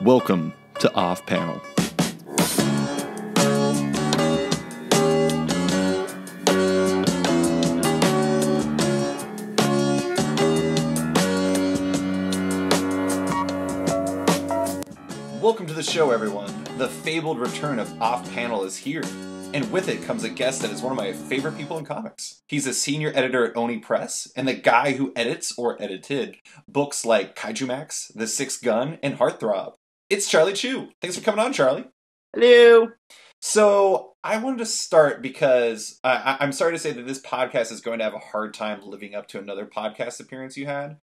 Welcome to Off Panel. Welcome to the show, everyone. The fabled return of Off Panel is here, and with it comes a guest that is one of my favorite people in comics. He's a senior editor at Oni Press, and the guy who edits, or edited, books like Kaijumax, The Sixth Gun, and Heartthrob. It's Charlie Chu. Thanks for coming on, Charlie. Hello. So, I wanted to start because I'm sorry to say that this podcast is going to have a hard time living up to another podcast appearance you had.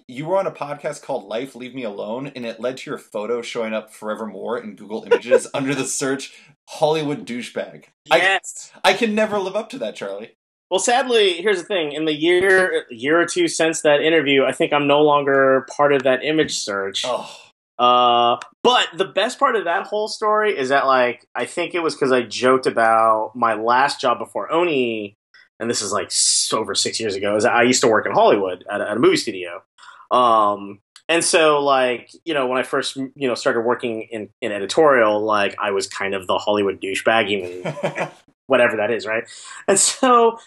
You were on a podcast called Life, Leave Me Alone, and it led to your photo showing up forevermore in Google Images under the search Hollywood Douchebag. Yes. I can never live up to that, Charlie. Well, sadly, here's the thing. In the year or two since that interview, I think I'm no longer part of that image search. Oh. But the best part of that whole story is that, like, I think it was because I joked about my last job before Oni, and this is like over 6 years ago. Is I used to work in Hollywood at a movie studio. And so, like, you know, when I first, started working in editorial, like, I was kind of the Hollywood douchebag, even whatever that is, right? And so,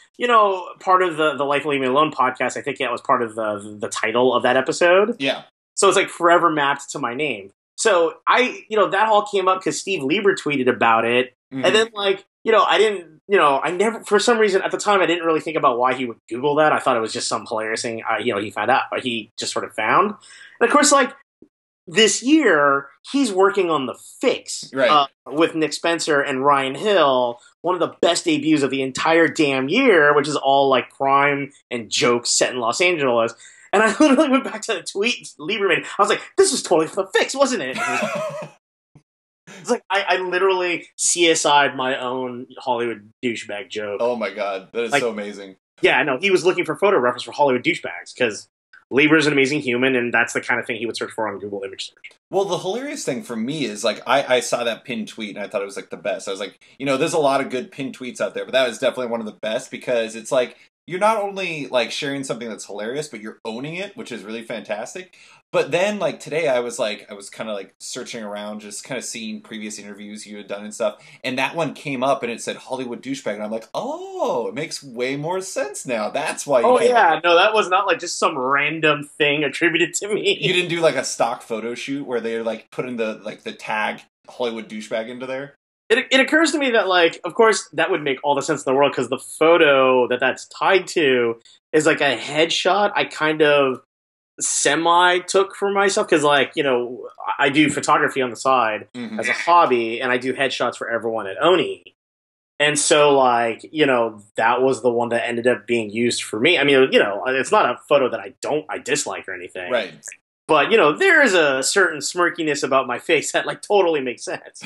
part of the Life Leave Me Alone podcast, I think that was part of the title of that episode. Yeah. So it's like forever mapped to my name. So that all came up because Steve Lieber tweeted about it. Mm-hmm. And then, like, I never, for some reason at the time, I didn't really think about why he would Google that. I thought it was just some hilarious thing, he found out, but he just sort of found. And of course, like, this year, he's working on The Fix, right, with Nick Spencer and Ryan Hill, one of the best debuts of the entire damn year, which is all, like, crime and jokes set in Los Angeles. And I literally went back to the tweet Lieber made. I was like, this was totally for The Fix, wasn't it? It's like I literally CSI'd my own Hollywood douchebag joke. Oh my god, that is so amazing. Yeah, no, he was looking for photo reference for Hollywood douchebags because Lieber's an amazing human, and that's the kind of thing he would search for on Google image search. Well, the hilarious thing for me is, like, I saw that pinned tweet, and I thought it was, like, the best. I was like, there's a lot of good pinned tweets out there, but that was definitely one of the best because it's like, you're not only, like, sharing something that's hilarious, but you're owning it, which is really fantastic. But then, like, today I was kind of, like, searching around, just kind of seeing previous interviews you had done and stuff. And that one came up and it said Hollywood Douchebag. And I'm like, oh, it makes way more sense now. That's why you no, that was not, like, just some random thing attributed to me. You didn't do, like, a stock photo shoot where they're, like, putting the tag Hollywood Douchebag into there? It occurs to me that, like, of course, that would make all the sense in the world because the photo that's tied to is, like, a headshot I kind of semi-took for myself because, like, I do photography on the side as a hobby, and I do headshots for everyone at Oni. And so, like, that was the one that ended up being used for me. I mean, it's not a photo that I dislike or anything. Right. But, there is a certain smirkiness about my face that, like, totally makes sense.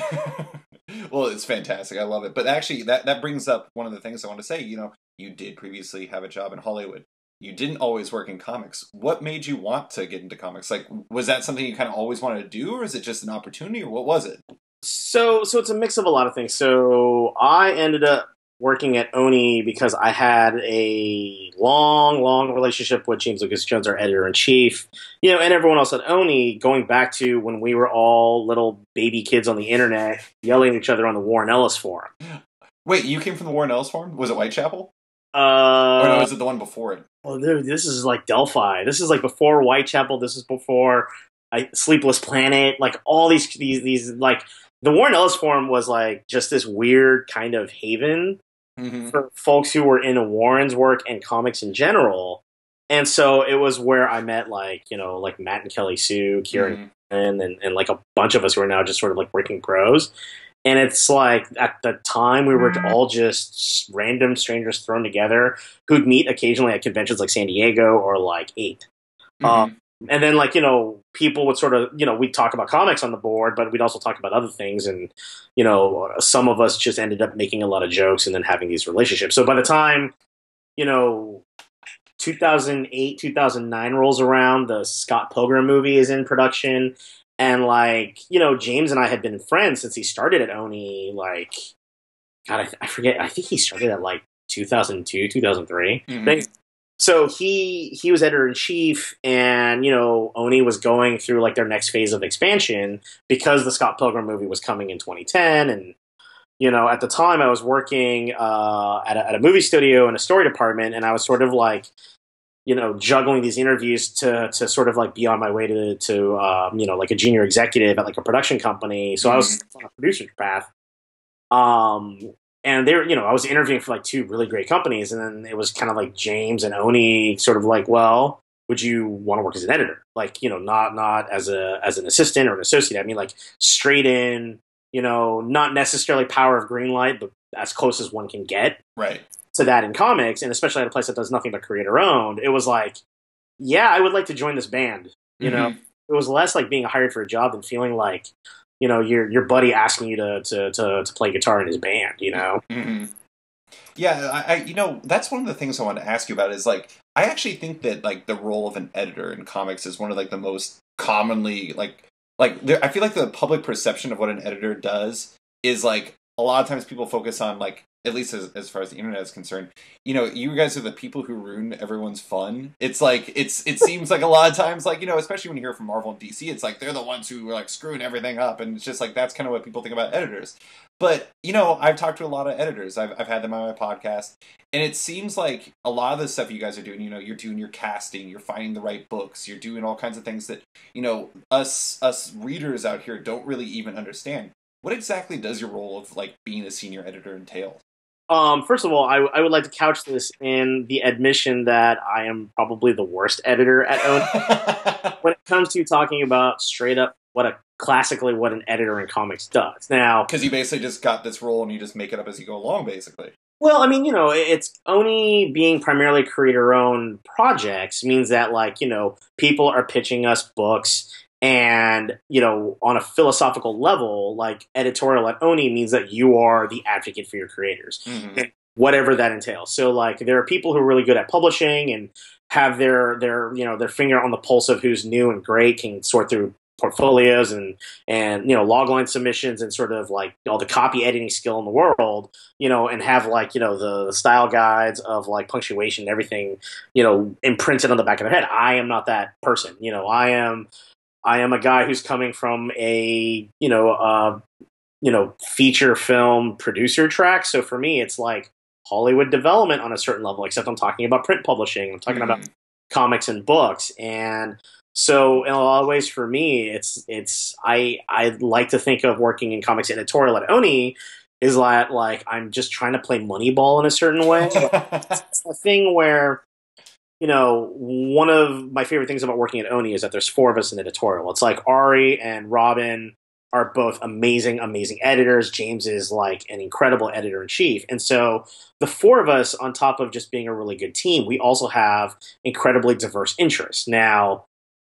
Well, it's fantastic. I love it. But actually, that brings up one of the things I want to say. You did previously have a job in Hollywood. You didn't always work in comics. What made you want to get into comics? Like, was that something you kind of always wanted to do, or is it just an opportunity, or what was it? So it's a mix of a lot of things. So I ended up working at Oni because I had a long relationship with James Lucas Jones, our editor-in-chief, and everyone else at Oni, going back to when we were all little baby kids on the internet yelling at each other on the Warren Ellis forum. Wait, you came from the Warren Ellis forum? Was it Whitechapel? Or no, was it the one before it? Well, this is like Delphi. This is like before Whitechapel. This is before Sleepless Planet. Like all these like the Warren Ellis forum was like just this weird kind of haven for folks who were into Warren's work and comics in general. And so it was where I met like Matt and Kelly Sue, Kieran, and like a bunch of us who are now just sort of like working pros. And it's like, at the time, we were all just random strangers thrown together who'd meet occasionally at conventions like San Diego or like 8. And then, like, people would sort of, we'd talk about comics on the board, but we'd also talk about other things. And, some of us just ended up making a lot of jokes and then having these relationships. So by the time, 2008, 2009 rolls around, the Scott Pilgrim movie is in production. And, like, James and I had been friends since he started at Oni, like, God, I forget. I think he started at, like, 2002, 2003. So he was editor in chief, and Oni was going through like their next phase of expansion because the Scott Pilgrim movie was coming in 2010, and at the time I was working at a movie studio in a story department, and I was sort of like juggling these interviews to sort of like be on my way to like a junior executive at like a production company. So I was on a producer's path. And I was interviewing for like two really great companies, and then it was kind of like James and Oni sort of like, well, would you want to work as an editor? Like, not as an assistant or an associate. I mean, like straight in, not necessarily power of green light, but as close as one can get to that in comics, and especially at a place that does nothing but creator owned. It was like, yeah, I would like to join this band. It was less like being hired for a job than feeling like, your buddy asking you to play guitar in his band, Mm-hmm. Yeah, I that's one of the things I wanted to ask you about is like, I actually think that like the role of an editor in comics is one of like the most commonly I feel like the public perception of what an editor does is like a lot of times people focus on like, at least as far as the internet is concerned, you guys are the people who ruin everyone's fun. It's like, it seems like a lot of times, like, especially when you hear from Marvel and DC, it's like they're the ones who are like screwing everything up. And it's just like, that's kind of what people think about editors. But, I've talked to a lot of editors. I've had them on my podcast. And it seems like a lot of the stuff you guys are doing, you're doing your casting, you're finding the right books, you're doing all kinds of things that, us readers out here don't really even understand. What exactly does your role of like being a senior editor entail? First of all, I would like to couch this in the admission that I am probably the worst editor at Oni when it comes to talking about straight up classically what an editor in comics does. Now, because you basically just got this role and you just make it up as you go along, basically. Well, I mean, it's Oni being primarily creator-owned projects means that, like, people are pitching us books. And, on a philosophical level, like editorial at Oni means that you are the advocate for your creators, whatever that entails. So like there are people who are really good at publishing and have their finger on the pulse of who's new and great, can sort through portfolios and logline submissions and sort of like all the copy editing skill in the world, and have like, the style guides of like punctuation and everything, imprinted on the back of their head. I am not that person. I am a guy who's coming from a, feature film producer track. So for me, it's like Hollywood development on a certain level, except I'm talking about print publishing. I'm talking about comics and books. And so in a lot of ways for me, I like to think of working in comics editorial at Oni is like I'm just trying to play Moneyball in a certain way. It's a thing where, one of my favorite things about working at Oni is that there's four of us in editorial. It's like Ari and Robin are both amazing, amazing editors. James is like an incredible editor-in-chief. And so the four of us, on top of just being a really good team, we also have incredibly diverse interests. Now,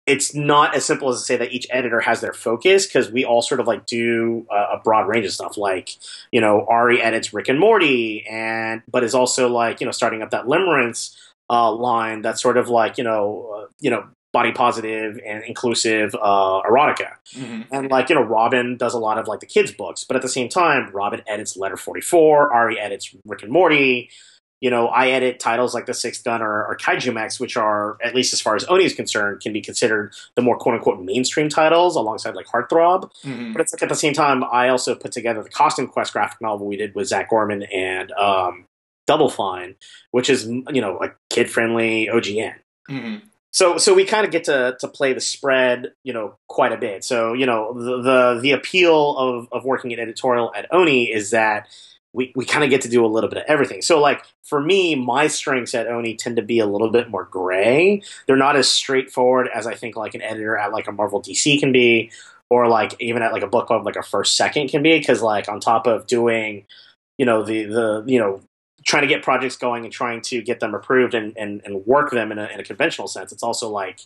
it's not as simple as to say that each editor has their focus, because we all sort of like do a broad range of stuff. Like, Ari edits Rick and Morty, but is also like, starting up that Limerence line that's sort of like, body positive and inclusive erotica. And like, Robin does a lot of like the kids books, but at the same time, Robin edits Letter 44, Ari edits Rick and Morty. I edit titles like The Sixth Gun or Kaijumax, which are, at least as far as Oni is concerned, can be considered the more quote unquote mainstream titles alongside like Heartthrob. But it's like at the same time, I also put together the Costume Quest graphic novel we did with Zach Gorman and Double Fine, which is, a kid-friendly OGN. So we kind of get to play the spread, quite a bit. So, the appeal of working at editorial at Oni is that we kind of get to do a little bit of everything. So, like, for me, my strengths at Oni tend to be a little bit more gray. They're not as straightforward as I think, like, an editor at, like, a Marvel DC can be, or, like, even at, like, a book club, like, a First Second can be, because, like, on top of doing, trying to get projects going and trying to get them approved and work them in a conventional sense, it's also like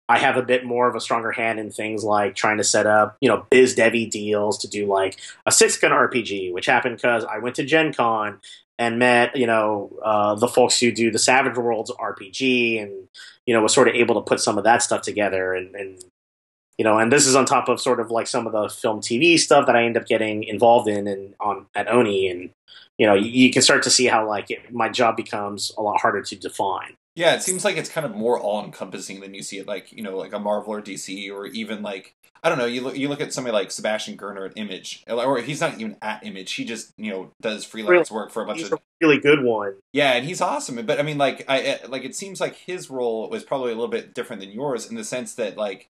I have a bit more of a stronger hand in things like trying to set up, biz devy deals to do like a Sixth Gun RPG, which happened because I went to Gen Con and met, the folks who do the Savage Worlds RPG and, was sort of able to put some of that stuff together and this is on top of sort of like some of the film TV stuff that I end up getting involved in at Oni. And, you can start to see how like my job becomes a lot harder to define. Yeah, it seems like it's kind of more all-encompassing than you see it like, like a Marvel or DC, or even like, I don't know, you look at somebody like Sebastian Gerner at Image, or he's not even at Image, he just, does Really, freelance work for a bunch he's of. a really good one. Yeah, and he's awesome. But I mean, like, like it seems like his role was probably a little bit different than yours in the sense that like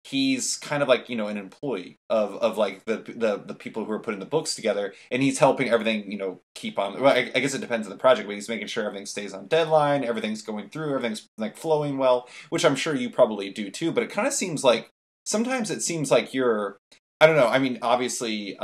he's kind of like an employee of like the people who are putting the books together, and he's helping everything keep on. Well, I guess it depends on the project, but he's making sure everything stays on deadline, everything's going through, everything's like flowing well, which I'm sure you probably do too. But it kind of seems like sometimes it seems like you're. I don't know. I mean, obviously.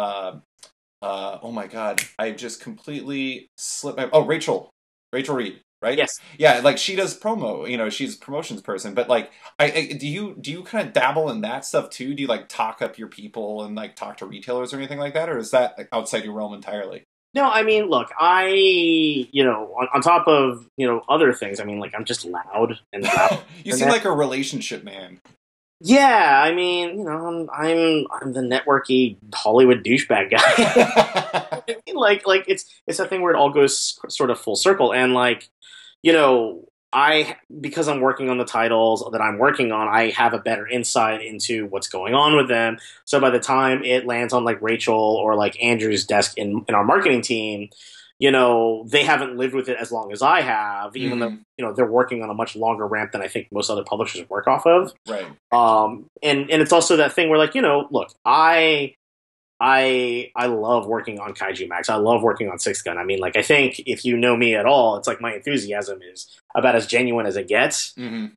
Oh my God! I just completely slipped. Rachel Reed, right? Yes. Yeah, like she does promo. She's a promotions person. But like, do you kind of dabble in that stuff too? Do you like talk up your people and like talk to retailers or anything like that, or is that like, outside your realm entirely? No, I mean, look, on top of, other things, I mean, like, I'm just loud and loud. You seem like a relationship man. Yeah, I mean, I'm the networky Hollywood douchebag guy. I mean, like it's a thing where it all goes sort of full circle, and like, because I'm working on the titles that I'm working on, I have a better insight into what's going on with them. So by the time it lands on like Rachel or like Andrew's desk in our marketing team, they haven't lived with it as long as I have, even though, they're working on a much longer ramp than I think most other publishers work off of. Right. And it's also that thing where like, look, I love working on Kaijumax. I love working on Sixth Gun. I mean, like, I think if you know me at all, it's like my enthusiasm is about as genuine as it gets. Mm-hmm.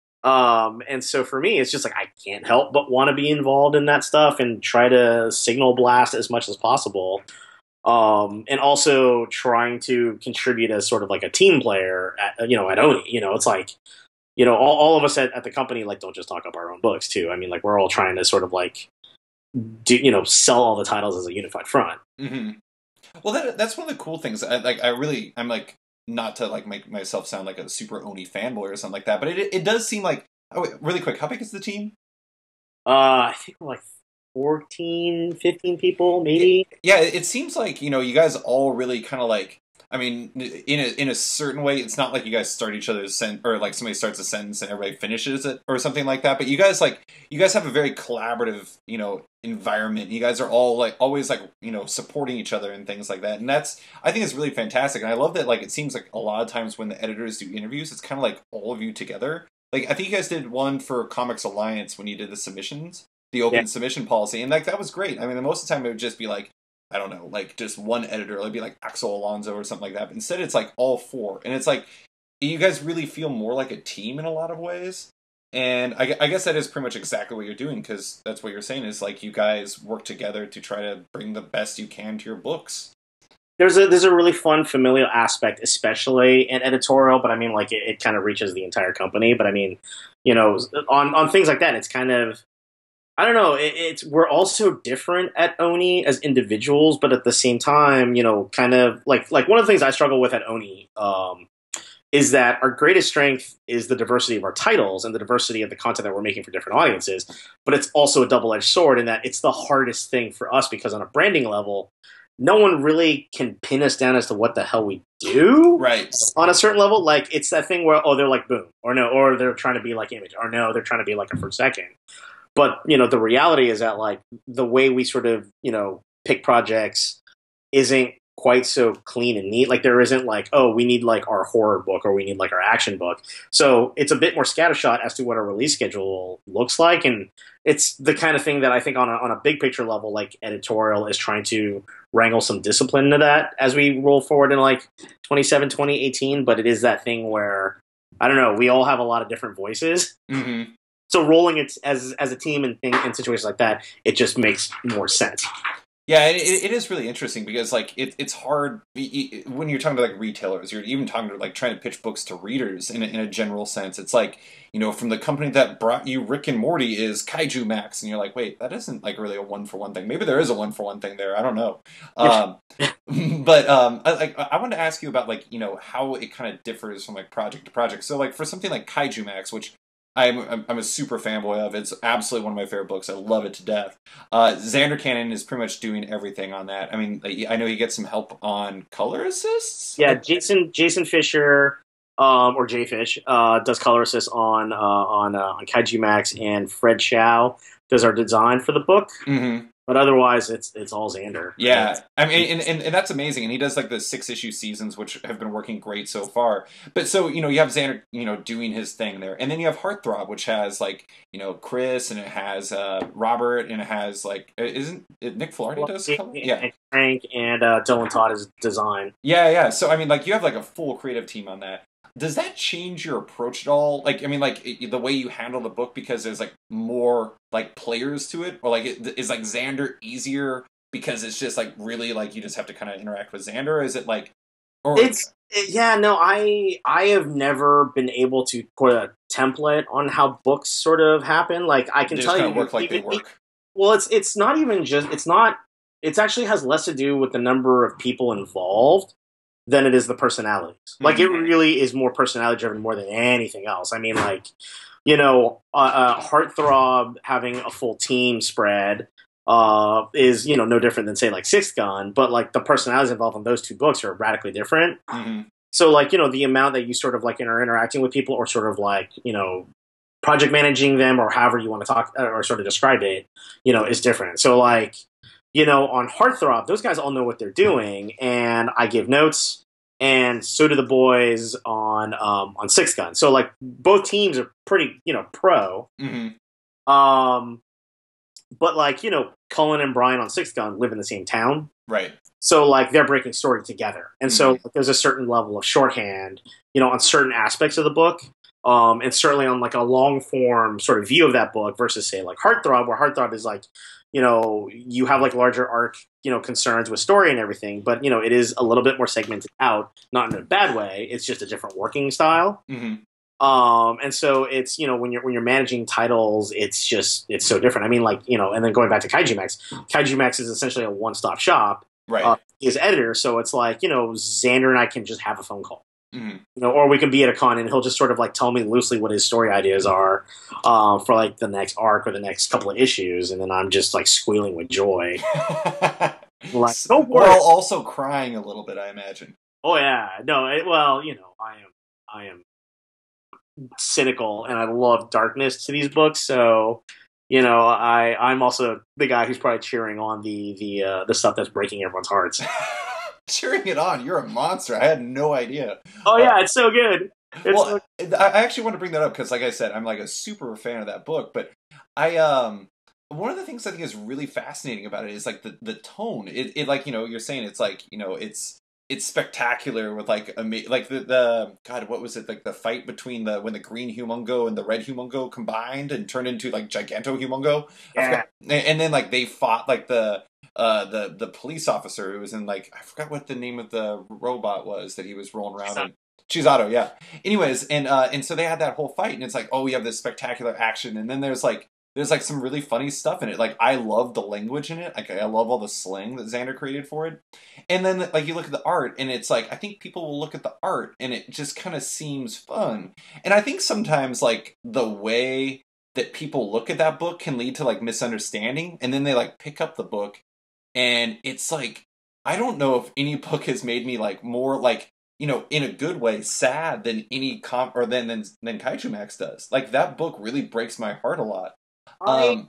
And so for me, it's just like I can't help but want to be involved in that stuff and try to signal blast as much as possible. And also trying to contribute as sort of like a team player at Oni. It's like, all of us at the company like don't just talk up our own books too. I mean, like we're all trying to sort of like sell all the titles as a unified front. Mm-hmm. Well, that's one of the cool things. I'm like not to like make myself sound like a super Oni fanboy or something like that, but it does seem like. Oh, wait, really quick, how big is the team? I think we're like 14, 15 people, maybe. Yeah, it seems like, you guys all really kind of like, I mean, in a certain way, it's not like you guys start each other's sentence, or like somebody starts a sentence and everybody finishes it or something like that. But you guys have a very collaborative, environment. You guys are all like always like, supporting each other and things like that. And I think it's really fantastic. And I love that, like, it seems like a lot of times when the editors do interviews, it's kind of like all of you together. Like, I think you guys did one for Comics Alliance when you did the submissions. The open submission policy, and like that was great. I mean, most of the time it would just be like, I don't know, like just one editor. It'd be like Axel Alonso or something like that. But instead, it's like all four, and it's like you guys really feel more like a team in a lot of ways. And I guess that is pretty much exactly what you're doing, because that's what you're saying is like you guys work together to try to bring the best you can to your books. There's a really fun familial aspect, especially in editorial, but I mean, like it kind of reaches the entire company. But I mean, on things like that, it's kind of. I don't know. We're all so different at Oni as individuals, but at the same time, kind of like one of the things I struggle with at Oni is that our greatest strength is the diversity of our titles and the diversity of the content that we're making for different audiences. But it's also a double-edged sword in that it's the hardest thing for us because on a branding level, no one really can pin us down as to what the hell we do. Right. On a certain level, like it's that thing where they're like Boom, or no, or they're trying to be like Image, or no, they're trying to be like a First Second. But, the reality is that, like, the way we sort of, pick projects isn't quite so clean and neat. Like, there isn't, like, oh, we need, like, our horror book or we need, like, our action book. So it's a bit more scattershot as to what our release schedule looks like. And it's the kind of thing that I think on a big picture level, like, editorial is trying to wrangle some discipline into that as we roll forward in, like, 2018. But it is that thing where, I don't know, we all have a lot of different voices. Mm-hmm. So rolling it as a team in situations like that, it just makes more sense. Yeah, it is really interesting because like it's hard when you're talking to like retailers. You're even talking to like trying to pitch books to readers in a general sense. It's like from the company that brought you Rick and Morty is Kaijumax, and you're like, wait, that isn't like really a 1-for-1 thing. Maybe there is a 1-for-1 thing there. I don't know. But I wanted to ask you about like how it kind of differs from like project to project. So like for something like Kaijumax, which I'm a super fanboy of. It's absolutely one of my favorite books. I love it to death. Xander Cannon is pretty much doing everything on that. I mean, I know he gets some help on color assists. Yeah, Jason Fisher or Jfish, does color assist on Kaijumax, and Fred Chow does our design for the book. Mm-hmm. But otherwise, it's all Xander. Yeah, I mean, and that's amazing. And he does like the 6-issue seasons, which have been working great so far. But so you have Xander, doing his thing there, and then you have Heartthrob, which has like Chris, and it has Robert, and it has like isn't it Nick Flaherty does color? Yeah, and Frank and Dylan Todd is design. Yeah. So I mean, like you have like a full creative team on that. Does that change your approach at all? Like, I mean, like the way you handle the book because there's like more like players to it, or like is like Xander easier because it's just like really like you just have to kind of interact with Xander? Or is it like, or I have never been able to put a template on how books sort of happen. Like I can tell you, work like they work. Well, it's not even just it actually has less to do with the number of people involved than it is the personalities. Like, it really is more personality driven more than anything else. I mean, like, Heartthrob having a full team spread is, no different than, say, like, Sixth Gun, but, like, the personalities involved in those two books are radically different. Mm-hmm. So, like, the amount that you sort of, like, are interacting with people or sort of, like, project managing them or however you want to talk or sort of describe it, is different. So, like, on Heartthrob, those guys all know what they're doing, and I give notes, and so do the boys on Six Gun. So, like, both teams are pretty, pro. Mm-hmm. But, like, Cullen and Brian on Six Gun live in the same town. Right. So, like, they're breaking story together. And so like, there's a certain level of shorthand, on certain aspects of the book. And certainly on, like, a long-form sort of view of that book versus, say, like, Heartthrob, where Heartthrob is, like, you have like larger arc, concerns with story and everything, but it is a little bit more segmented out, not in a bad way. It's just a different working style. Mm-hmm. And so it's, when you're managing titles, it's so different. I mean, like, and then going back to Kaijumax is essentially a one-stop shop. Right. He's editor. So it's like, Xander and I can just have a phone call. Mm-hmm. Or we can be at a con and he'll just sort of like tell me loosely what his story ideas are for like the next arc or the next couple of issues, and then I'm just like squealing with joy, like while also crying a little bit, I imagine. Oh yeah, no, I am cynical and I love darkness to these books, so I'm also the guy who's probably cheering on the stuff that's breaking everyone's hearts. Cheering it on, you're a monster. I had no idea. Oh yeah, it's so good. I actually want to bring that up because, like I said, I'm like a super fan of that book. But one of the things I think is really fascinating about it is like the tone. It like you're saying it's like it's spectacular with like like the God, what was it, like the fight between when the green humungo and the red humungo combined and turned into like giganto humungo. Yeah. And then like they fought like the police officer who was in like, I forgot what the name of the robot was that he was rolling around in. Chisato, yeah. Anyways, and so they had that whole fight, and it's like, oh, we have this spectacular action, and then there's like some really funny stuff in it. Like, I love the language in it. Like, I love all the slang that Xander created for it. And then like you look at the art, and it's like, I think people will look at the art, and it just kind of seems fun. And I think sometimes like the way that people look at that book can lead to like misunderstanding, and then they like pick up the book. And it's like, I don't know if any book has made me like more like, in a good way, sad than any than Kaijumax does. Like, that book really breaks my heart a lot. I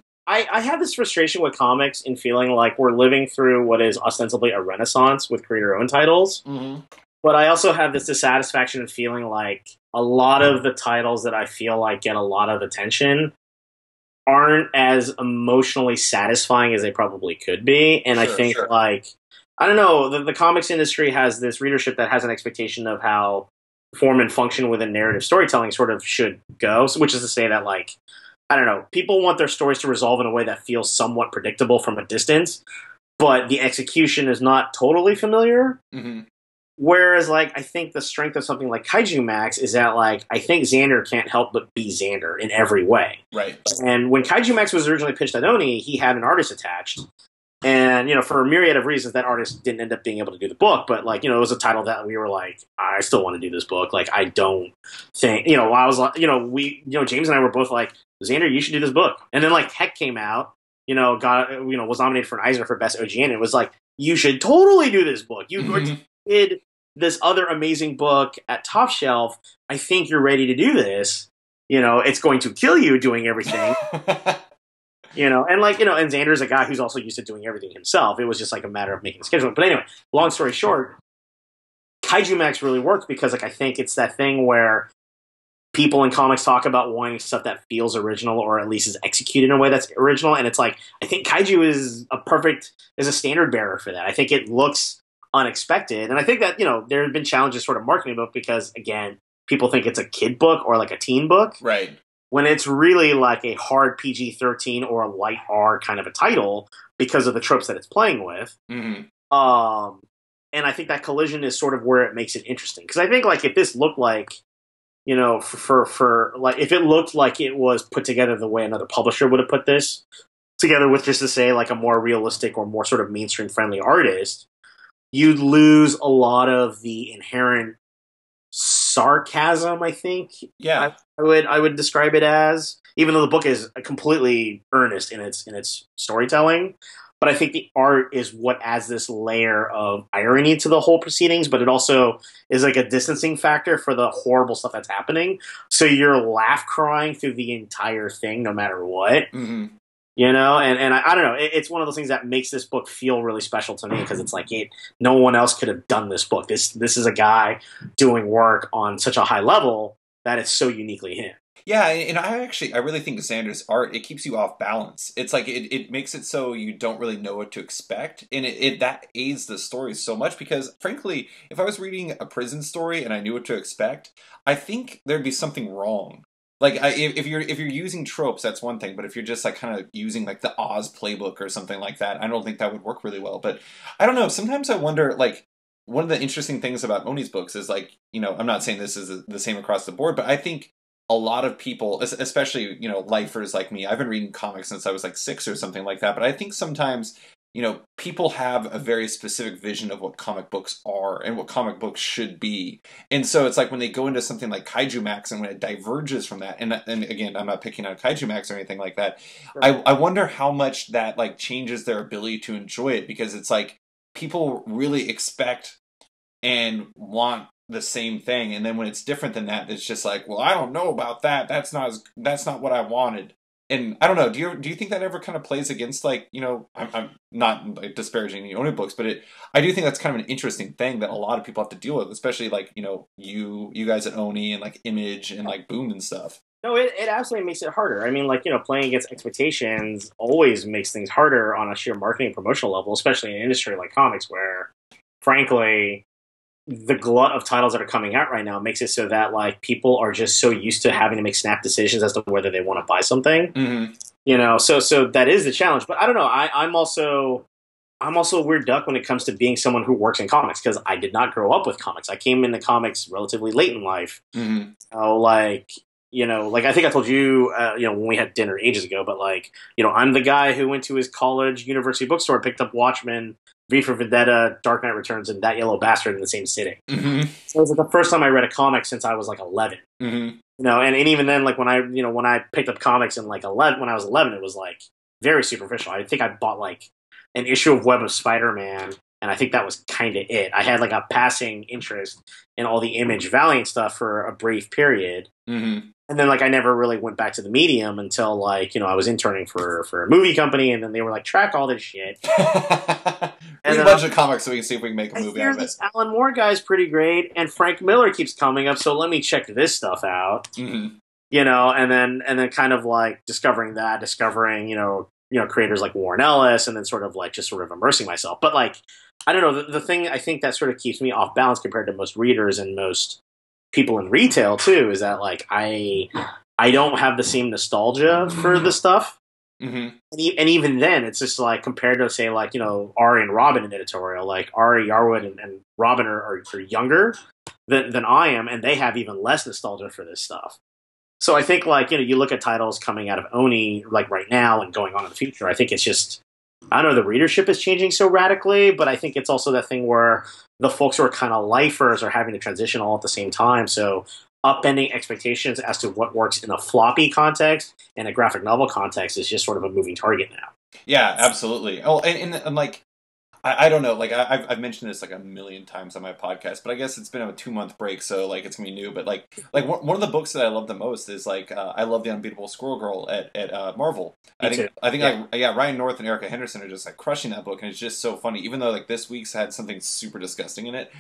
have this frustration with comics in feeling like we're living through what is ostensibly a renaissance with creator-owned titles. Mm-hmm. But I also have this dissatisfaction of feeling like a lot of the titles that I feel like get a lot of attention aren't as emotionally satisfying as they probably could be. And I think, like, I don't know, the comics industry has this readership that has an expectation of how form and function within narrative storytelling sort of should go, which is to say that, like, I don't know, people want their stories to resolve in a way that feels somewhat predictable from a distance, but the execution is not totally familiar. Mm-hmm. Whereas, like, I think the strength of something like Kaijumax is that, like, I think Xander can't help but be Xander in every way. Right. And when Kaijumax was originally pitched at Oni, he had an artist attached. And, for a myriad of reasons, that artist didn't end up being able to do the book. But, like, it was a title that we were like, I still want to do this book. Like, I don't think, I was like, James and I were both like, Xander, you should do this book. And then, like, Heck came out, was nominated for an Eisner for Best OGN. It was like, you should totally do this book. You did this other amazing book at Top Shelf. I think you're ready to do this. You know, it's going to kill you doing everything. You know, and like, you know, and Xander's a guy who's also used to doing everything himself. It was just like a matter of making the scheduling. But anyway, long story short, Kaijumax really works because like I think it's that thing where people in comics talk about wanting stuff that feels original or at least is executed in a way that's original. And it's like, I think Kaiju is a standard bearer for that. I think it looks unexpected. And I think that, you know, there have been challenges sort of marketing book because, again, people think it's a kid book or like a teen book. Right. When it's really like a hard PG-13 or a light R kind of a title because of the tropes that it's playing with. Mm-hmm. And I think that collision is sort of where it makes it interesting. Because I think like if this looked like, you know, for like if it looked like it was put together the way another publisher would have put this together with just to say like a more realistic or more sort of mainstream friendly artist, you'd lose a lot of the inherent sarcasm, I think. Yeah. I would describe it as, even though the book is completely earnest in its storytelling. But I think the art is what adds this layer of irony to the whole proceedings, but it also is like a distancing factor for the horrible stuff that's happening. So you're laugh crying through the entire thing, no matter what. Mm-hmm. You know, and I don't know. It's one of those things that makes this book feel really special to me because it's like no one else could have done this book. This is a guy doing work on such a high level that it's so uniquely him. Yeah, and I really think Xander's art, it keeps you off balance. It's like it makes it so you don't really know what to expect, and that aids the story so much because, frankly, if I was reading a prison story and I knew what to expect, I think there'd be something wrong. Like if you're using tropes, that's one thing, but if you're just like kind of using like the Oz playbook or something like that, I don't think that would work really well. But I don't know. Sometimes I wonder, like, one of the interesting things about Oni's books is like, you know, I'm not saying this is the same across the board, but I think a lot of people, especially, you know, lifers like me, I've been reading comics since I was like 6 or something like that. But I think sometimes, you know, people have a very specific vision of what comic books are and what comic books should be. And so it's like when they go into something like Kaijumax and when it diverges from that, and again, I'm not picking out Kaijumax or anything like that. Sure. I wonder how much that like changes their ability to enjoy it because it's like people really expect and want the same thing, and then when it's different than that, it's just like, well, I don't know about that. That's not what I wanted. And I don't know. Do you think that ever kind of plays against, like, you know, I'm not like disparaging the Oni books, but I do think that's kind of an interesting thing that a lot of people have to deal with, especially like, you know, you guys at Oni and like Image and like Boom and stuff. No, it absolutely makes it harder. I mean, like, you know, playing against expectations always makes things harder on a sheer marketing and promotional level, especially in an industry like comics where, frankly, the glut of titles that are coming out right now makes it so that like people are just so used to having to make snap decisions as to whether they want to buy something. Mm-hmm. You know, so that is the challenge. But I don't know. I'm also a weird duck when it comes to being someone who works in comics because I did not grow up with comics. I came into comics relatively late in life. Mm-hmm. So like, you know, like I think I told you, you know, when we had dinner ages ago. But like, you know, I'm the guy who went to his college university bookstore, picked up Watchmen, V for Vendetta, Dark Knight Returns, and That Yellow Bastard in the same sitting. Mm-hmm. So it was like the first time I read a comic since I was like 11. Mm-hmm. You know, and even then, like when I picked up comics in like 11, when I was 11, it was like very superficial. I think I bought like an issue of Web of Spider-Man, and I think that was kind of it. I had like a passing interest in all the Image Valiant stuff for a brief period. Mm-hmm. And then, like, I never really went back to the medium until, like, you know, I was interning for a movie company, and then they were like, track all this shit. Read a bunch of comics so we can see if we can make a movie out of it. This Alan Moore guy's pretty great, and Frank Miller keeps coming up, so let me check this stuff out. Mm-hmm. You know, and then kind of, like, discovering, you know, creators like Warren Ellis, and then sort of immersing myself. But, like, I don't know, the thing I think that sort of keeps me off balance compared to most readers and most people in retail too is that like I don't have the same nostalgia for the stuff. Mm-hmm. And even then it's just like compared to say like, you know, Ari and Robin in editorial, like Ari Yarwood and Robin are younger than I am, and they have even less nostalgia for this stuff. So I think like, you know, you look at titles coming out of Oni like right now and going on in the future, I think it's just, I don't know, the readership is changing so radically, but I think it's also that thing where the folks who are kind of lifers are having to transition all at the same time. So upending expectations as to what works in a floppy context and a graphic novel context is just sort of a moving target now. Yeah, absolutely. Oh, and like, I don't know. Like I've mentioned this like a million times on my podcast, but I guess it's been a 2 month break, so like it's gonna be new. But like one of the books that I love the most is like I love the Unbeatable Squirrel Girl at Marvel. Me too. I think Yeah. like yeah, Ryan North and Erica Henderson are just like crushing that book, and it's just so funny. Even though like this week's had something super disgusting in it,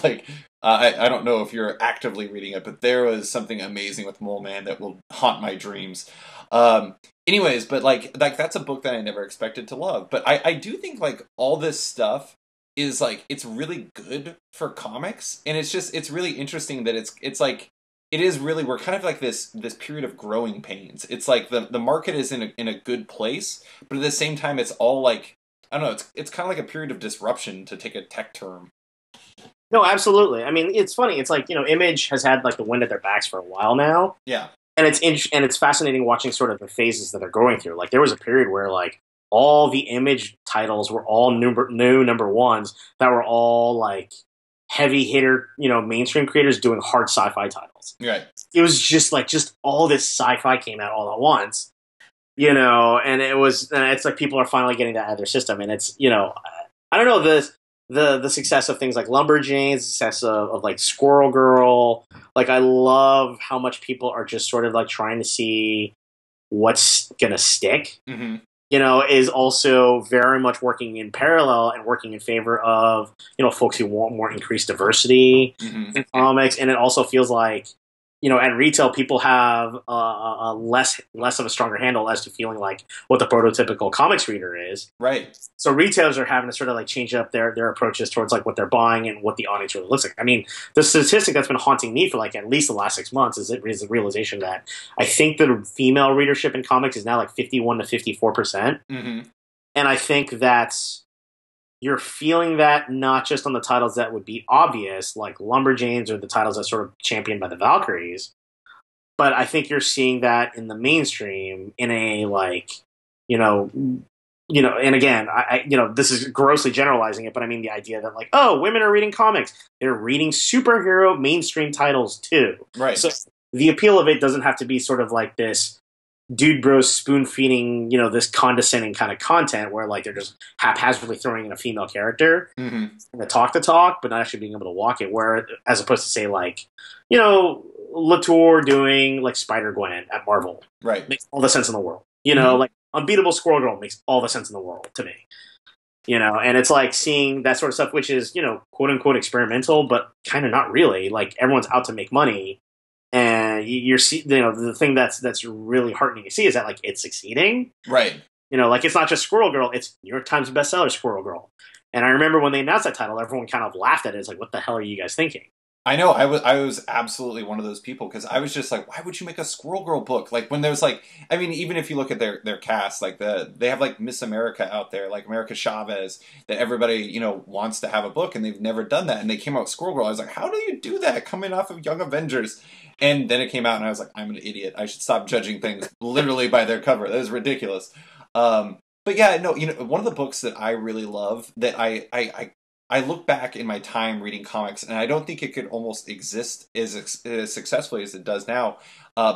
like I don't know if you're actively reading it, but there was something amazing with Mole Man that will haunt my dreams. Um, Anyways, but like that's a book that I never expected to love. But I do think like all this stuff is like it's really good for comics, and it's really interesting that it's like it is really we're kind of like this period of growing pains. It's like the market is in a good place, but at the same time it's all like I don't know, it's kind of like a period of disruption, to take a tech term. No, absolutely. I mean, it's funny. It's like, Image has had like the wind at their backs for a while now, Yeah. and it's fascinating watching sort of the phases that they're going through. Like there was a period where like all the Image titles were all new number ones that were all like heavy hitter, mainstream creators doing hard sci-fi titles. Right. It was just all this sci-fi came out all at once, and it's like people are finally getting that out of their system, and it's I don't know the success of things like Lumberjanes, the success of like Squirrel Girl. Like I love how much people are just sort of like trying to see what's gonna stick. Mm-hmm. Is also very much working in parallel and working in favor of folks who want more increased diversity Mm-hmm. in comics, and it also feels like at retail people have a less of a stronger handle as to feeling like what the prototypical comics reader is. Right. So retailers are having to sort of like change up their approaches towards like what they're buying and what the audience really looks like. I mean, the statistic that's been haunting me for like at least the last 6 months is the realization that I think the female readership in comics is now like 51 to 54%. Mm-hmm. And I think that's you're feeling that not just on the titles that would be obvious, like Lumberjanes or the titles that sort of championed by the Valkyries, but I think you're seeing that in the mainstream in a like, and again, this is grossly generalizing it, but I mean the idea that like, oh, women are reading comics, they're reading superhero mainstream titles too. Right. So the appeal of it doesn't have to be sort of like this dude bros spoon feeding, this condescending kind of content where like they're just haphazardly throwing in a female character Mm-hmm. and the talk, but not actually being able to walk it. Where as opposed to say like, Latour doing like Spider Gwen at Marvel, Right. makes all the sense in the world. Mm-hmm. Like Unbeatable Squirrel Girl makes all the sense in the world to me. And it's like seeing that sort of stuff, which is quote unquote experimental, but kind of not really. Like everyone's out to make money. And you're the thing that's really heartening to see is that like it's succeeding. Right. Like it's not just Squirrel Girl, it's New York Times bestseller Squirrel Girl. And I remember when they announced that title, everyone kind of laughed at it. It's like, what the hell are you guys thinking? I know. I was absolutely one of those people because I was just like, why would you make a Squirrel Girl book? Like when there's like, I mean, even if you look at their cast, like they have like Miss America out there, like America Chavez, that everybody wants to have a book, and they've never done that, and they came out with Squirrel Girl. I was like, how do you do that coming off of Young Avengers? And then it came out, and I was like, I'm an idiot. I should stop judging things literally by their cover. That is ridiculous. But yeah, no, one of the books that I really love that I look back in my time reading comics, and I don't think it could almost exist as successfully as it does now.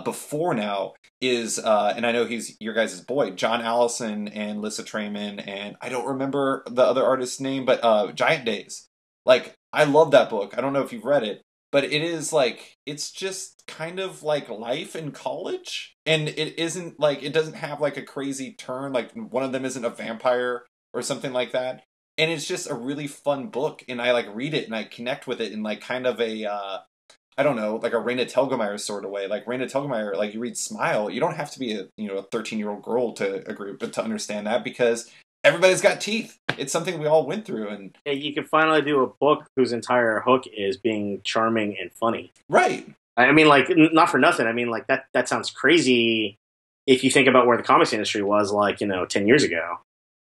Before now is, and I know he's your guys' boy, John Allison and Lissa Trayman, and I don't remember the other artist's name, but Giant Days. Like, I love that book. I don't know if you've read it, but it is like, it's just kind of like life in college, and it isn't like, it doesn't have like a crazy turn, like one of them isn't a vampire or something like that. And it's just a really fun book, and I like read it and I connect with it in like kind of a, I don't know, like a Raina Telgemeier sort of way. Like Raina Telgemeier, like you read Smile, you don't have to be a 13-year-old girl to agree, but to understand that because everybody's got teeth. It's something we all went through, and yeah, you can finally do a book whose entire hook is being charming and funny. Right. I mean, like, not for nothing. I mean, like that sounds crazy if you think about where the comics industry was, like 10 years ago.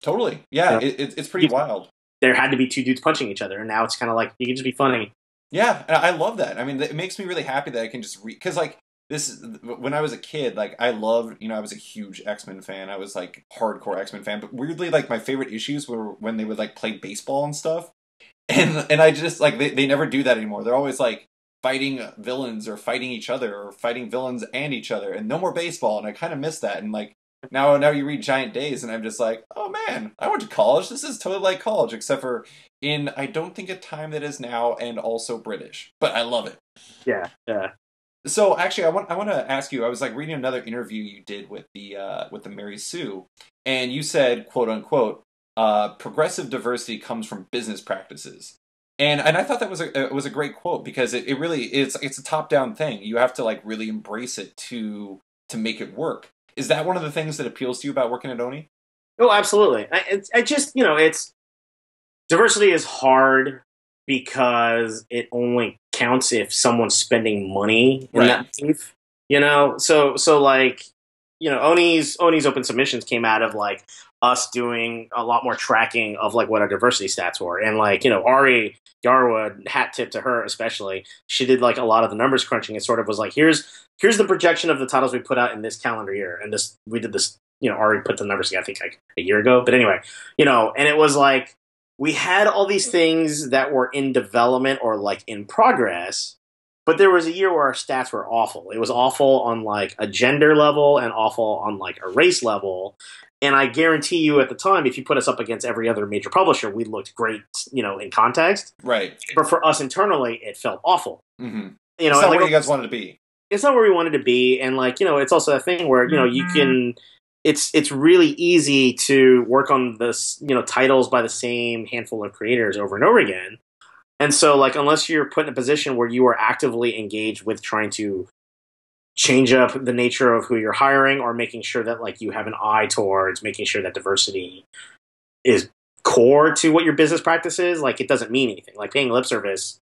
Totally. Yeah, it's pretty wild. There had to be two dudes punching each other, and now it's kind of like you can just be funny. Yeah, and I love that. I mean, it makes me really happy that I can just read, because like this, when I was a kid, like I loved, I was a huge X-Men fan. I was like hardcore X-Men fan, but weirdly, like my favorite issues were when they would like play baseball and stuff, and I just like they never do that anymore. They're always like fighting villains or fighting each other or fighting villains and each other, and no more baseball. And I kind of miss that. And like Now you read Giant Days, and I'm just like, oh man, I went to college. This is totally like college, except for in I don't think a time that is now, and also British. But I love it. Yeah, yeah. So actually, I want to ask you. I was like reading another interview you did with the Mary Sue, and you said, quote unquote, progressive diversity comes from business practices. And I thought that was a great quote because it really it's a top down thing. You have to like really embrace it to make it work. Is that one of the things that appeals to you about working at Oni? Oh, absolutely. I just, it's diversity is hard because it only counts if someone's spending money in Right. that belief. So like, Oni's open submissions came out of like us doing a lot more tracking of like what our diversity stats were, and like Ari Yarwood, hat tip to her especially, she did like a lot of the numbers crunching. It sort of was like, here's the projection of the titles we put out in this calendar year, and this we did this. Ari put the numbers together, I think like a year ago, but anyway, and it was like we had all these things that were in development or like in progress, but there was a year where our stats were awful. It was awful on like a gender level and awful on like a race level. And I guarantee you at the time, if you put us up against every other major publisher, we looked great, in context. Right. But for us internally, it felt awful. Mm-hmm. It's not like, where you guys wanted to be. It's not where we wanted to be. And like, it's also a thing where, you can, it's really easy to work on this, titles by the same handful of creators over and over again. And so like, unless you're put in a position where you are actively engaged with trying to change up the nature of who you're hiring, or making sure that like you have an eye towards making sure that diversity is core to what your business practice is, like it doesn't mean anything. Like paying lip service,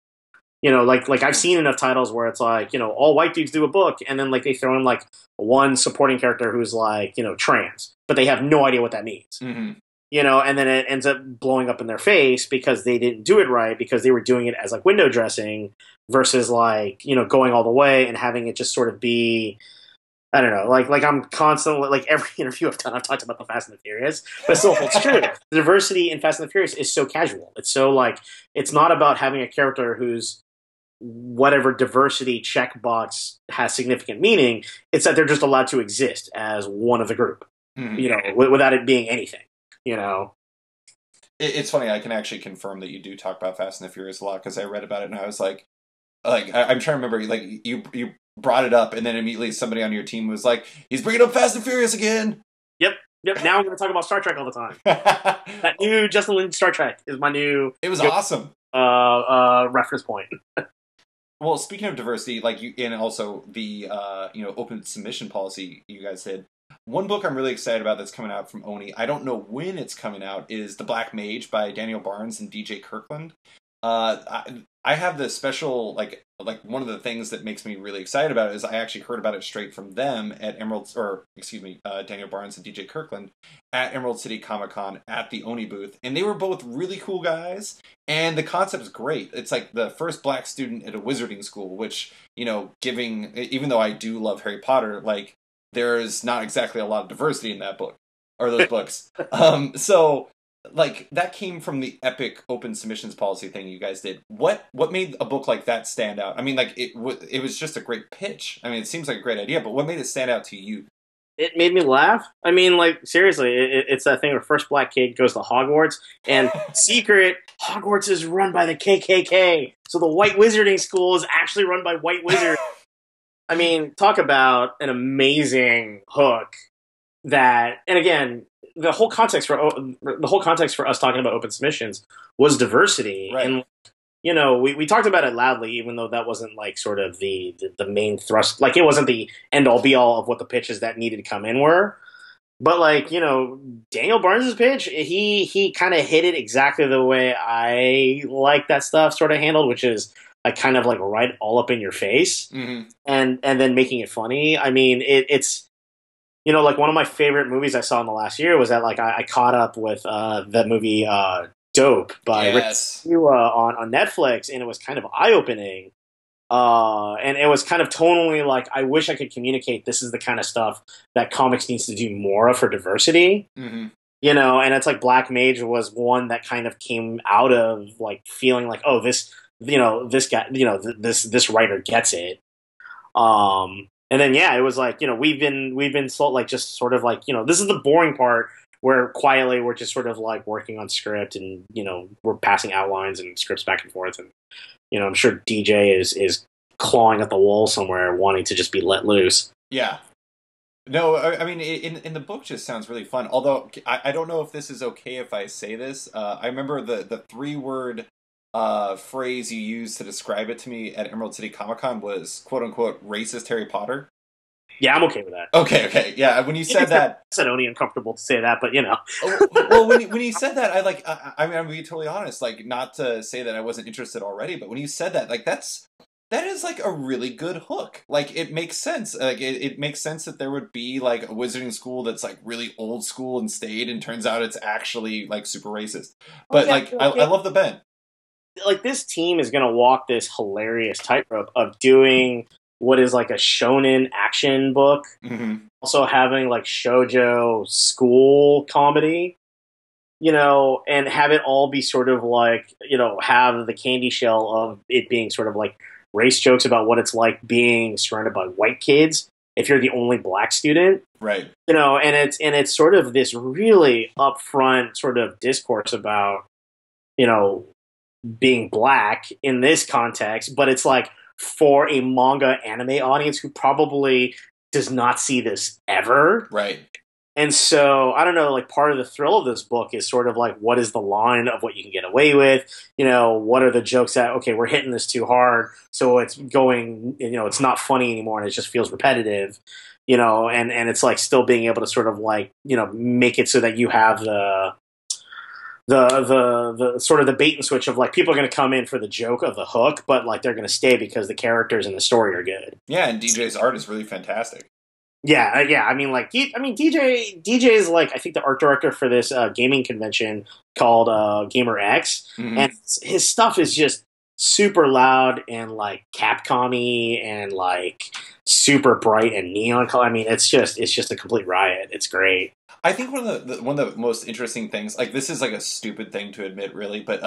like I've seen enough titles where it's like, all white dudes do a book, and then like they throw in like one supporting character who's like, trans, but they have no idea what that means. Mm-hmm. And then it ends up blowing up in their face because they didn't do it right, because they were doing it as like window dressing versus like, going all the way and having it just sort of be, I don't know, like I'm constantly, like every interview I've done, I've talked about the Fast and the Furious, but still it's true. The diversity in Fast and the Furious is so casual. It's so like, it's not about having a character who's whatever diversity checkbox has significant meaning. It's that they're just allowed to exist as one of the group, without it being anything. It's funny. I can actually confirm that you do talk about Fast and the Furious a lot because I read about it and I was like I'm trying to remember. Like you brought it up and then immediately somebody on your team was like, "He's bringing up Fast and Furious again." Yep. Now I'm going to talk about Star Trek all the time. That new Justin Lin Star Trek is my new. It was awesome. Reference point. Well, speaking of diversity, like you, and also the open submission policy you guys did. One book I'm really excited about that's coming out from Oni, I don't know when it's coming out, is The Black Mage by Daniel Barnes and DJ Kirkland. I have this special, like one of the things that makes me really excited about it is I actually heard about it straight from them at Daniel Barnes and DJ Kirkland at Emerald City Comic Con at the Oni booth. And they were both really cool guys. And the concept is great. It's like the first black student at a wizarding school, which, even though I do love Harry Potter, like, there's not exactly a lot of diversity in that book or those books. So like that came from the epic open submissions policy thing you guys did. What made a book like that stand out? I mean, like it was just a great pitch. I mean, it seems like a great idea, but what made it stand out to you? It made me laugh. I mean, like seriously, it's that thing where first black kid goes to Hogwarts, and secret Hogwarts is run by the KKK, so the white wizarding school is actually run by white wizards. I mean, talk about an amazing hook. That, and again, the whole context for us talking about open submissions was diversity, right. And we talked about it loudly, even though that wasn't like sort of the main thrust. Like it wasn't the end all be all of what the pitches that needed to come in were. But like Daniel Barnes's pitch, he kind of hit it exactly the way I like that stuff sort of handled, which is like kind of like right all up in your face, mm-hmm. and then making it funny. I mean, it's like one of my favorite movies I saw in the last year was that like I caught up with the movie Dope by Rick on Netflix, and it was kind of eye opening. And it was kind of tonally like, I wish I could communicate this is the kind of stuff that comics needs to do more of for diversity. Mm-hmm. And it's like Black Mage was one that kind of came out of like feeling like, oh, this guy, this writer gets it. And then yeah, it was like, we've been like just sort of like, this is the boring part where quietly we're just sort of like working on script, and we're passing outlines and scripts back and forth, and I'm sure DJ is clawing at the wall somewhere wanting to just be let loose. Yeah. No, I mean, in the book just sounds really fun. Although I don't know if this is okay if I say this. I remember the 3-word phrase you used to describe it to me at Emerald City Comic Con was "quote unquote" racist Harry Potter. Yeah, I'm okay with that. Okay, yeah. When you said that, it's only uncomfortable to say that, but well, when you said that, I mean, I'm being totally honest. Like, not to say that I wasn't interested already, but when you said that, like, that is like a really good hook. Like, it makes sense. Like, it makes sense that there would be like a wizarding school that's like really old school and staid, and turns out it's actually like super racist. But I love the bent. Like, this team is going to walk this hilarious tightrope of doing what is like a shonen action book, also having like shoujo school comedy, and have it all be sort of like, have the candy shell of it being sort of like race jokes about what it's like being surrounded by white kids if you're the only black student, right? And it's sort of this really upfront sort of discourse about being black in this context, but it's like for a manga anime audience who probably does not see this ever. Right. And so, I don't know, like, part of the thrill of this book is sort of like, what is the line of what you can get away with? What are the jokes that, okay, we're hitting this too hard, so it's going, it's not funny anymore and it just feels repetitive, and it's like still being able to sort of like, make it so that you have the sort of the bait and switch of like, people are going to come in for the joke of the hook, but like they're going to stay because the characters and the story are good. Yeah, and DJ's art is really fantastic. Yeah. I mean, DJ is like, I think the art director for this gaming convention called Gamer X, and his stuff is just super loud and like Capcom-y and like super bright and neon color. I mean, it's just a complete riot. It's great. I think one of the most interesting things, like, this is like a stupid thing to admit, really, but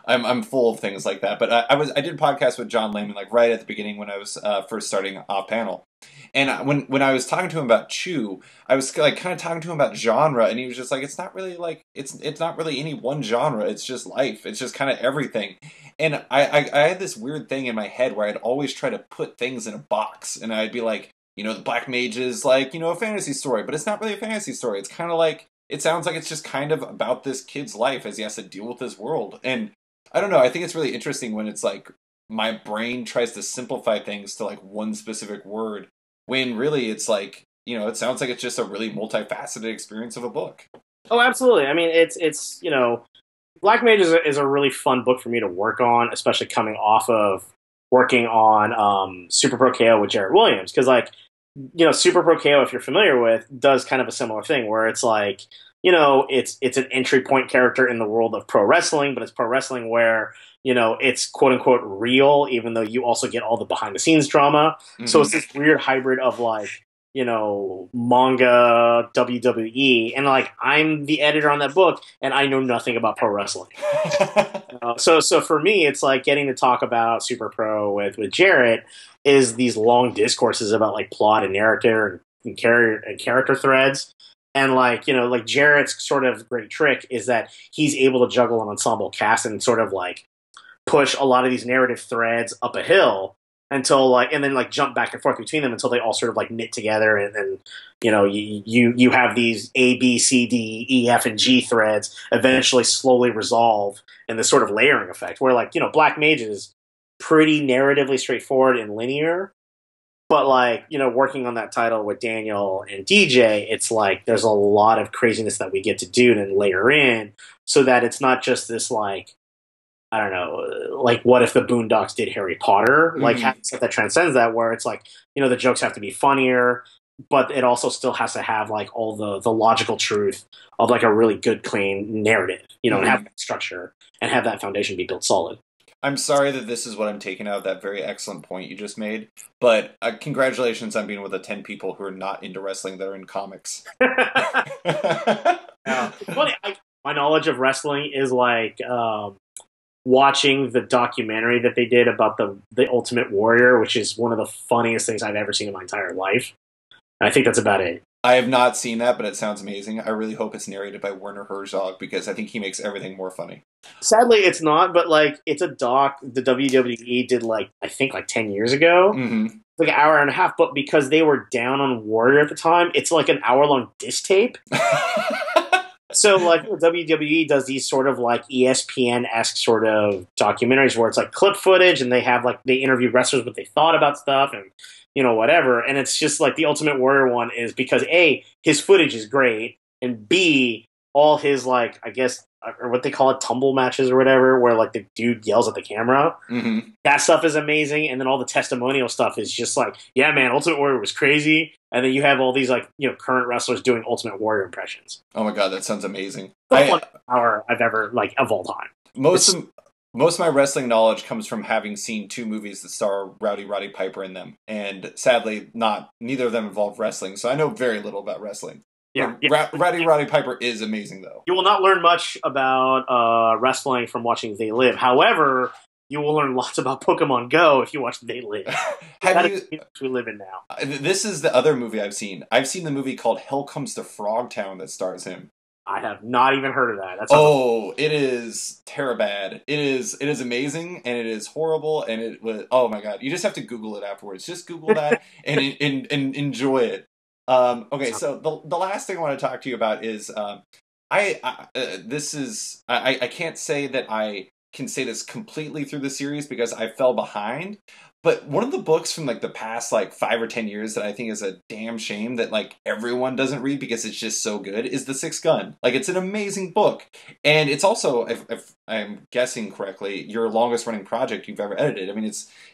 I'm full of things like that. But I did a podcast with John Layman like right at the beginning when I was first starting off panel, and when I was talking to him about Chu, I was like kind of talking to him about genre, and he was just like, it's not really like it's not really any one genre. It's just life. It's just kind of everything. And I had this weird thing in my head where I'd always try to put things in a box, and I'd be like, the Black Mage is like, a fantasy story, but it's not really a fantasy story. It's kind of like, it sounds like it's just kind of about this kid's life as he has to deal with this world. And I don't know, I think it's really interesting when it's like, my brain tries to simplify things to like one specific word, when really it's like, it sounds like it's just a really multifaceted experience of a book. Oh, absolutely. I mean, it's Black Mage is a really fun book for me to work on, especially coming off of working on Super Pro KO with Jarrett Williams, because like, Super Pro KO, if you're familiar with, does kind of a similar thing where it's like, it's an entry point character in the world of pro wrestling, but it's pro wrestling where, it's quote unquote real, even though you also get all the behind the scenes drama. So it's this weird hybrid of like, manga, WWE, and like, I'm the editor on that book and I know nothing about pro wrestling. So for me, it's like getting to talk about Super Pro with Jarrett is these long discourses about like plot and narrative and character threads. And like, like Jarrett's sort of great trick is that he's able to juggle an ensemble cast and sort of like push a lot of these narrative threads up a hill until like, and then like jump back and forth between them until they all sort of like knit together. And then, you have these A, B, C, D, E, F, and G threads eventually slowly resolve in this sort of layering effect where like, Black Mage is pretty narratively straightforward and linear, but like, working on that title with Daniel and DJ, it's like, there's a lot of craziness that we get to do and layer in so that it's not just this like, I don't know, like what if the Boondocks did Harry Potter? Like stuff that transcends that, where it's like, the jokes have to be funnier, but it also still has to have like all the logical truth of like a really good, clean narrative, and have that structure and have that foundation be built solid. I'm sorry that this is what I'm taking out of that very excellent point you just made, but congratulations on being with the 10 people who are not into wrestling that are in comics. It's funny, my knowledge of wrestling is like watching the documentary that they did about the Ultimate Warrior, which is one of the funniest things I've ever seen in my entire life. And I think that's about it. I have not seen that, but it sounds amazing. I really hope it's narrated by Werner Herzog because I think he makes everything more funny. Sadly, it's not, but like it's a doc the WWE did I think 10 years ago. Mm-hmm. Like an hour and a half, but because they were down on Warrior at the time, it's like an hour-long disc tape. So, like, WWE does these sort of, like, ESPN-esque sort of documentaries where it's, like, clip footage, and they interview wrestlers what they thought about stuff, and, whatever. And it's just, like, the Ultimate Warrior one is because, A, his footage is great, and B, all his, like, I guess, or what they call it, tumble matches or whatever, where, like, the dude yells at the camera. Mm-hmm. That stuff is amazing, and then all the testimonial stuff is just like, yeah, man, Ultimate Warrior was crazy. And then you have all these, like, current wrestlers doing Ultimate Warrior impressions. Oh my god, that sounds amazing. The one hour I've ever, of all time. Most of my wrestling knowledge comes from having seen 2 movies that star Roddy Piper in them. And sadly, neither of them involve wrestling, so I know very little about wrestling. Yeah. Roddy Piper is amazing, though. You will not learn much about wrestling from watching They Live. However, you will learn lots about Pokemon Go if you watch They Live. We live in now. This is the other movie I've seen. I've seen the movie called Hell Comes to Frogtown that stars him. I have not even heard of that. It is terribad. It is amazing, and it is horrible, and it was. Oh my god! You just have to Google it afterwards. Just Google that and enjoy it. Okay, so the last thing I want to talk to you about is I can't say that I can say this completely through the series because I fell behind. But one of the books from like the past 5 or 10 years that I think is a damn shame that everyone doesn't read because it's just so good is The Sixth Gun. It's an amazing book. And it's also, if I'm guessing correctly, your longest running project you've ever edited. I mean,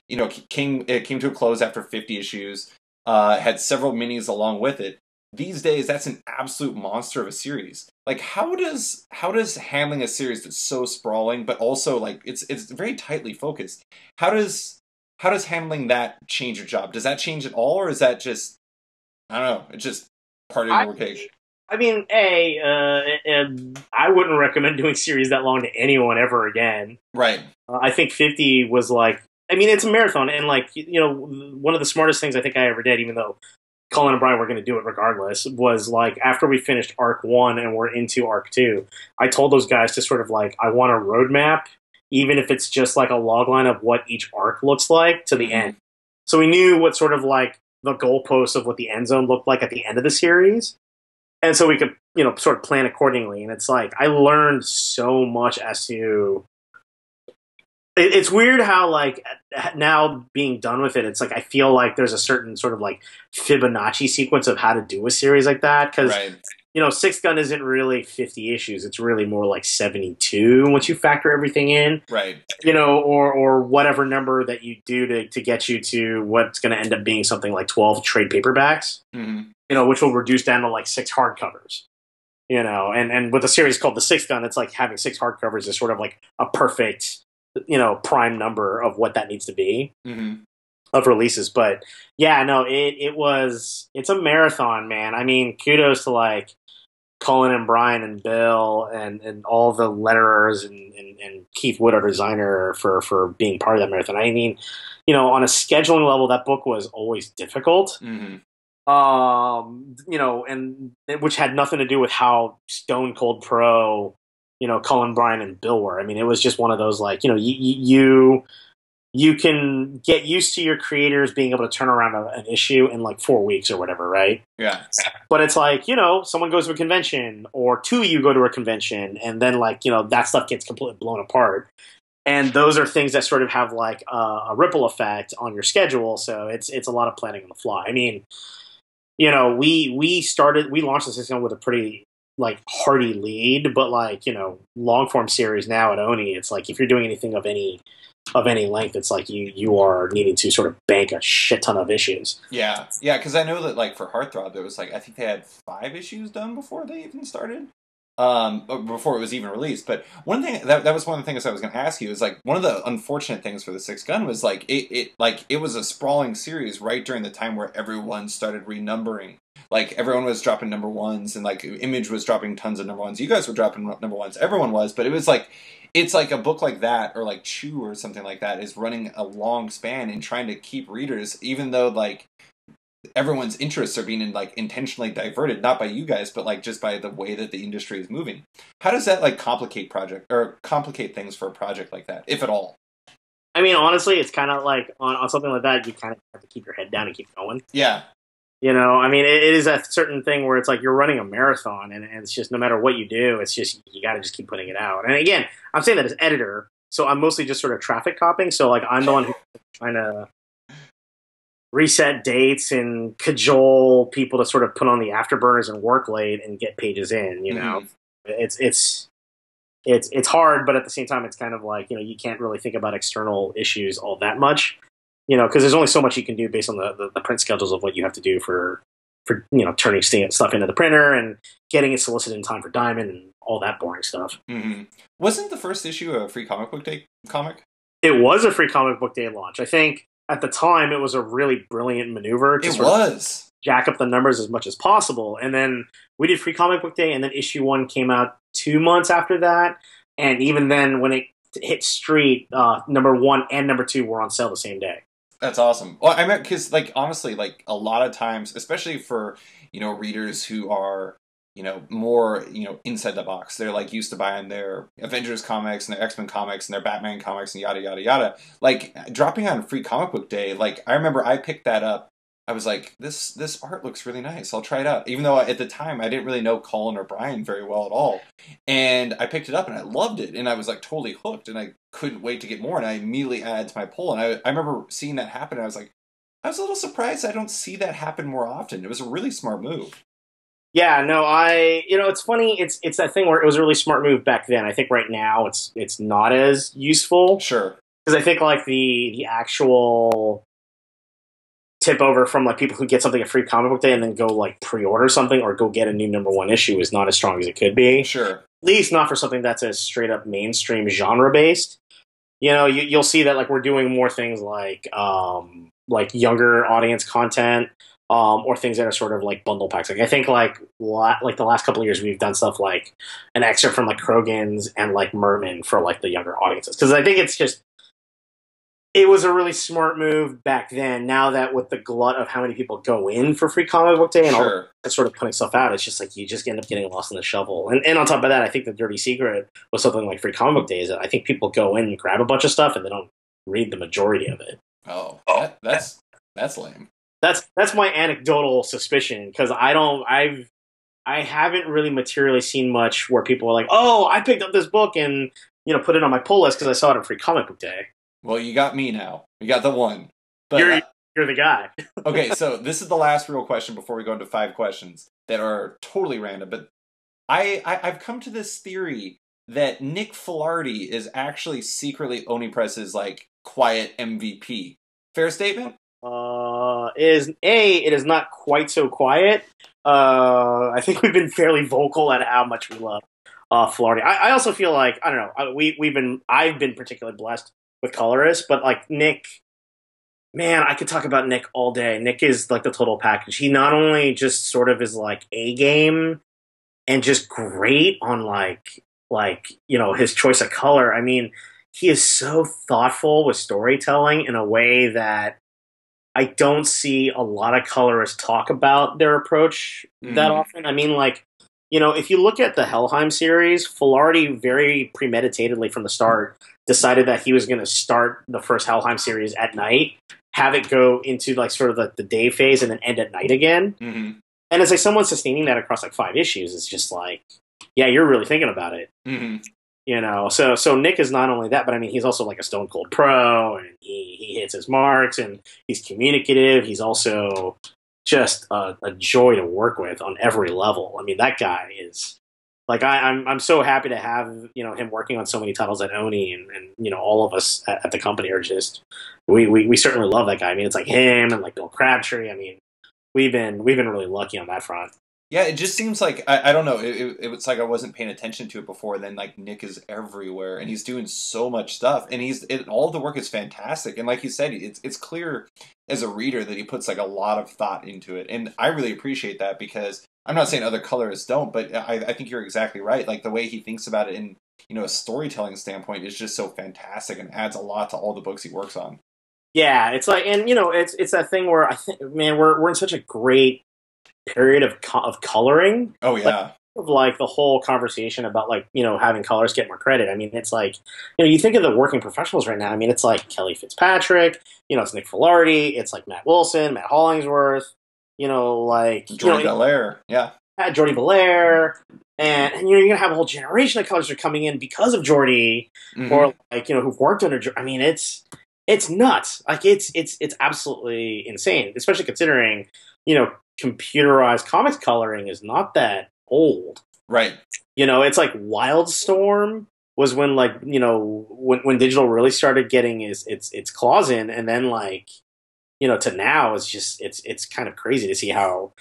it came to a close after 50 issues, had several minis along with it. These days, that's an absolute monster of a series. How does handling a series that's so sprawling, but also it's very tightly focused? How does handling that change your job? Does that change at all, or is that just, I don't know, it's just part of your workation? I mean, I wouldn't recommend doing series that long to anyone ever again. Right. I think 50 was it's a marathon, and one of the smartest things I think I ever did, even though Colin and Brian were going to do it regardless, was after we finished Arc 1 and we're into Arc 2, I told those guys to sort of I want a roadmap, even if it's just a logline of what each arc looks like to the end. So we knew what sort of the goalposts of what the end zone looked like at the end of the series. And so we could, sort of plan accordingly. And it's I learned so much as to... It's weird how, now being done with it, it's I feel there's a certain sort of Fibonacci sequence of how to do a series like that. Because, Sixth Gun isn't really 50 issues. It's really more 72 once you factor everything in. Right. Or whatever number that you do to get you to what's going to end up being something like 12 trade paperbacks, which will reduce down to 6 hardcovers. And with a series called The Sixth Gun, it's having 6 hardcovers is sort of a perfect... prime number of what that needs to be of releases. But yeah, no, it's a marathon, man. I mean, kudos to Colin and Brian and Bill and all the letterers and Keith Wood, our designer, for being part of that marathon. I mean, on a scheduling level, that book was always difficult. And which had nothing to do with how Stone Cold Pro Colin, Brian, and Bill were. I mean, it was just one of those you can get used to your creators being able to turn around an issue in 4 weeks or whatever, right? Yeah. But it's someone goes to a convention or 2 of you go to a convention, and then that stuff gets completely blown apart. And those are things that sort of have a ripple effect on your schedule. So it's a lot of planning on the fly. I mean, we launched the system with a pretty hearty lead, but long form series now at Oni, it's if you're doing anything of any length, it's you are needing to sort of bank a shit ton of issues. Yeah, because I know that for Heartthrob, there was I think they had 5 issues done before they even started, before it was even released. But one thing that was one of the things I was going to ask you is one of the unfortunate things for The Sixth Gun was it was a sprawling series right during the time where everyone started renumbering. like everyone was dropping number ones, and like Image was dropping tons of number ones. You guys were dropping number ones. Everyone was, but it was like it's like a book like that, or like Chu or something like that, is running a long span and trying to keep readers, even though like everyone's interests are being like intentionally diverted, not by you guys, but like just by the way that the industry is moving. How does that like complicate things for a project like that, if at all? I mean, honestly, it's kind of like on something like that, you kind of have to keep your head down and keep going. Yeah. You know, I mean, it is a certain thing where it's like you're running a marathon, and it's just no matter what you do, it's just you got to just keep putting it out. And again, I'm saying that as editor, so I'm mostly just sort of traffic copying. So like I'm the one who's trying to reset dates and cajole people to sort of put on the afterburners and work late and get pages in. You know, it's hard, but at the same time, it's kind of like, you know, you can't really think about external issues all that much. You know, because there's only so much you can do based on the print schedules of what you have to do for you know, turning stuff into the printer and getting it solicited in time for Diamond and all that boring stuff. Mm-hmm. Wasn't the first issue a free comic book day comic? It was a free comic book day launch. I think at the time it was a really brilliant maneuver to jack up the numbers as much as possible. And then we did free comic book day, and then issue 1 came out 2 months after that. And even then, when it hit street, number 1 and number 2 were on sale the same day. That's awesome. Well, I meant because, like, honestly, like a lot of times, especially for, you know, readers who are, you know, more, you know, inside the box, they're like used to buying their Avengers comics and their X-Men comics and their Batman comics and yada yada yada. Like dropping on free comic book day, like I remember I picked that up. I was like, this art looks really nice. I'll try it out. Even though at the time I didn't really know Colin or Brian very well at all. And I picked it up and I loved it. And I was like totally hooked, and I couldn't wait to get more. And I immediately added to my pull. And I remember seeing that happen. And I was like, I was a little surprised I don't see that happen more often. It was a really smart move. Yeah, no, you know, it's funny. It's that thing where it was a really smart move back then. I think right now it's not as useful. Sure. Because I think like the actual tip over from like people who get something at free comic book day and then go like pre-order something or go get a new number 1 issue is not as strong as it could be. Sure. At least not for something that's as straight up mainstream genre based. You know, you'll see that like we're doing more things like younger audience content, or things that are sort of like bundle packs. Like I think like the last couple of years we've done stuff like an excerpt from like Krogan's and like Merman for like the younger audiences. Because I think it was a really smart move back then. Now that with the glut of how many people go in for free comic book day and all that sort of putting stuff out, it's just like you just end up getting lost in the shovel. And on top of that, I think the dirty secret was something like free comic book day is that I think people go in and grab a bunch of stuff and they don't read the majority of it. Oh, that's lame. That's my anecdotal suspicion, because I haven't really materially seen much where people are like, oh, I picked up this book and, you know, put it on my pull list because I saw it on free comic book day. Well, you got me now. You got the one. But you're the guy. Okay, so this is the last real question before we go into 5 questions that are totally random. But I've come to this theory that Nick Filardi is actually secretly Oni Press's like quiet MVP. Fair statement? It is not quite so quiet. I think we've been fairly vocal at how much we love Filardi. I also feel like, I don't know, I've been particularly blessed with colorists, but like Nick, man, I could talk about Nick all day. Nick is like the total package. He not only just sort of is like A game and just great on like, you know, his choice of color. I mean, he is so thoughtful with storytelling in a way that I don't see a lot of colorists talk about their approach that often. I mean, like, you know, if you look at the Helheim series, Filardi very premeditatedly from the start decided that he was going to start the first Helheim series at night, have it go into like sort of the day phase and then end at night again. Mm-hmm. And as like someone sustaining that across like 5 issues, it's just like, yeah, you're really thinking about it. Mm-hmm. You know, so Nick is not only that, but I mean, he's also like a stone cold pro, and he hits his marks, and he's communicative. He's also just a joy to work with on every level. I mean, that guy is like, I'm so happy to have, you know, him working on so many titles at Oni, and you know, all of us at the company are just, we certainly love that guy. I mean, it's like him and like Bill Crabtree. I mean, we've been really lucky on that front. Yeah, it just seems like I don't know. It was like I wasn't paying attention to it before. Then like Nick is everywhere, and he's doing so much stuff, and all of the work is fantastic. And like you said, it's clear as a reader that he puts like a lot of thought into it, and I really appreciate that because I'm not saying other colorists don't, but I think you're exactly right. Like the way he thinks about it in a storytelling standpoint is just so fantastic and adds a lot to all the books he works on. Yeah, it's like, and it's that thing where I think, man, we're in such a great period of coloring. Oh yeah. Like the whole conversation about like having colors get more credit. I mean, it's like you think of the working professionals right now. I mean, it's like Kelly Fitzpatrick. It's Nick Filardi. It's like Matt Wilson, Matt Hollingsworth. Like Jordy Belair. Yeah, Jordy Belair, and you're gonna have a whole generation of colors that are coming in because of Jordy, or like who've worked under. I mean, it's nuts. Like it's absolutely insane, especially considering computerized comics coloring is not that old. Right. It's like Wildstorm was when like, when digital really started getting its claws in, and then like, to now it's just it's kind of crazy to see how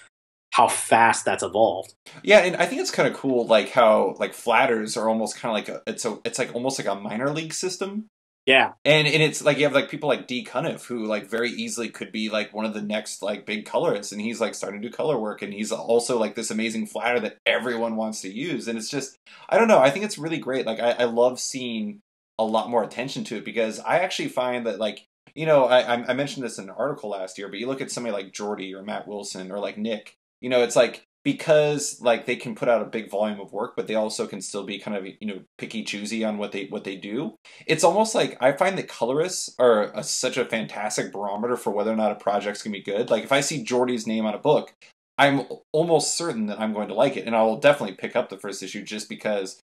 fast that's evolved. Yeah, and I think it's kind of cool like how like flatters are almost kind of like it's like almost like a minor league system. Yeah. And it's like you have like people like D. Cuniff who like very easily could be like one of the next like big colorists, and he's like starting to do color work, and he's also like this amazing flatter that everyone wants to use. And it's just, I don't know, I think it's really great. Like I love seeing a lot more attention to it because I actually find that like, I mentioned this in an article last year, but you look at somebody like Jordy or Matt Wilson or like Nick, it's like, because like they can put out a big volume of work, but they also can still be kind of picky choosy on what they do. It's almost like I find that colorists are such a fantastic barometer for whether or not a project's gonna be good. Like if I see Jordy's name on a book, I'm almost certain that I'm going to like it, and I will definitely pick up the first issue just because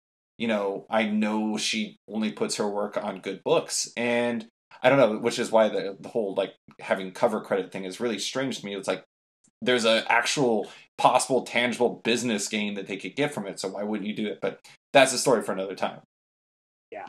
I know she only puts her work on good books. And I don't know, which is why the whole like having cover credit thing is really strange to me. It's like there's an actual possible tangible business gain that they could get from it, so why wouldn't you do it? But that's a story for another time. Yeah.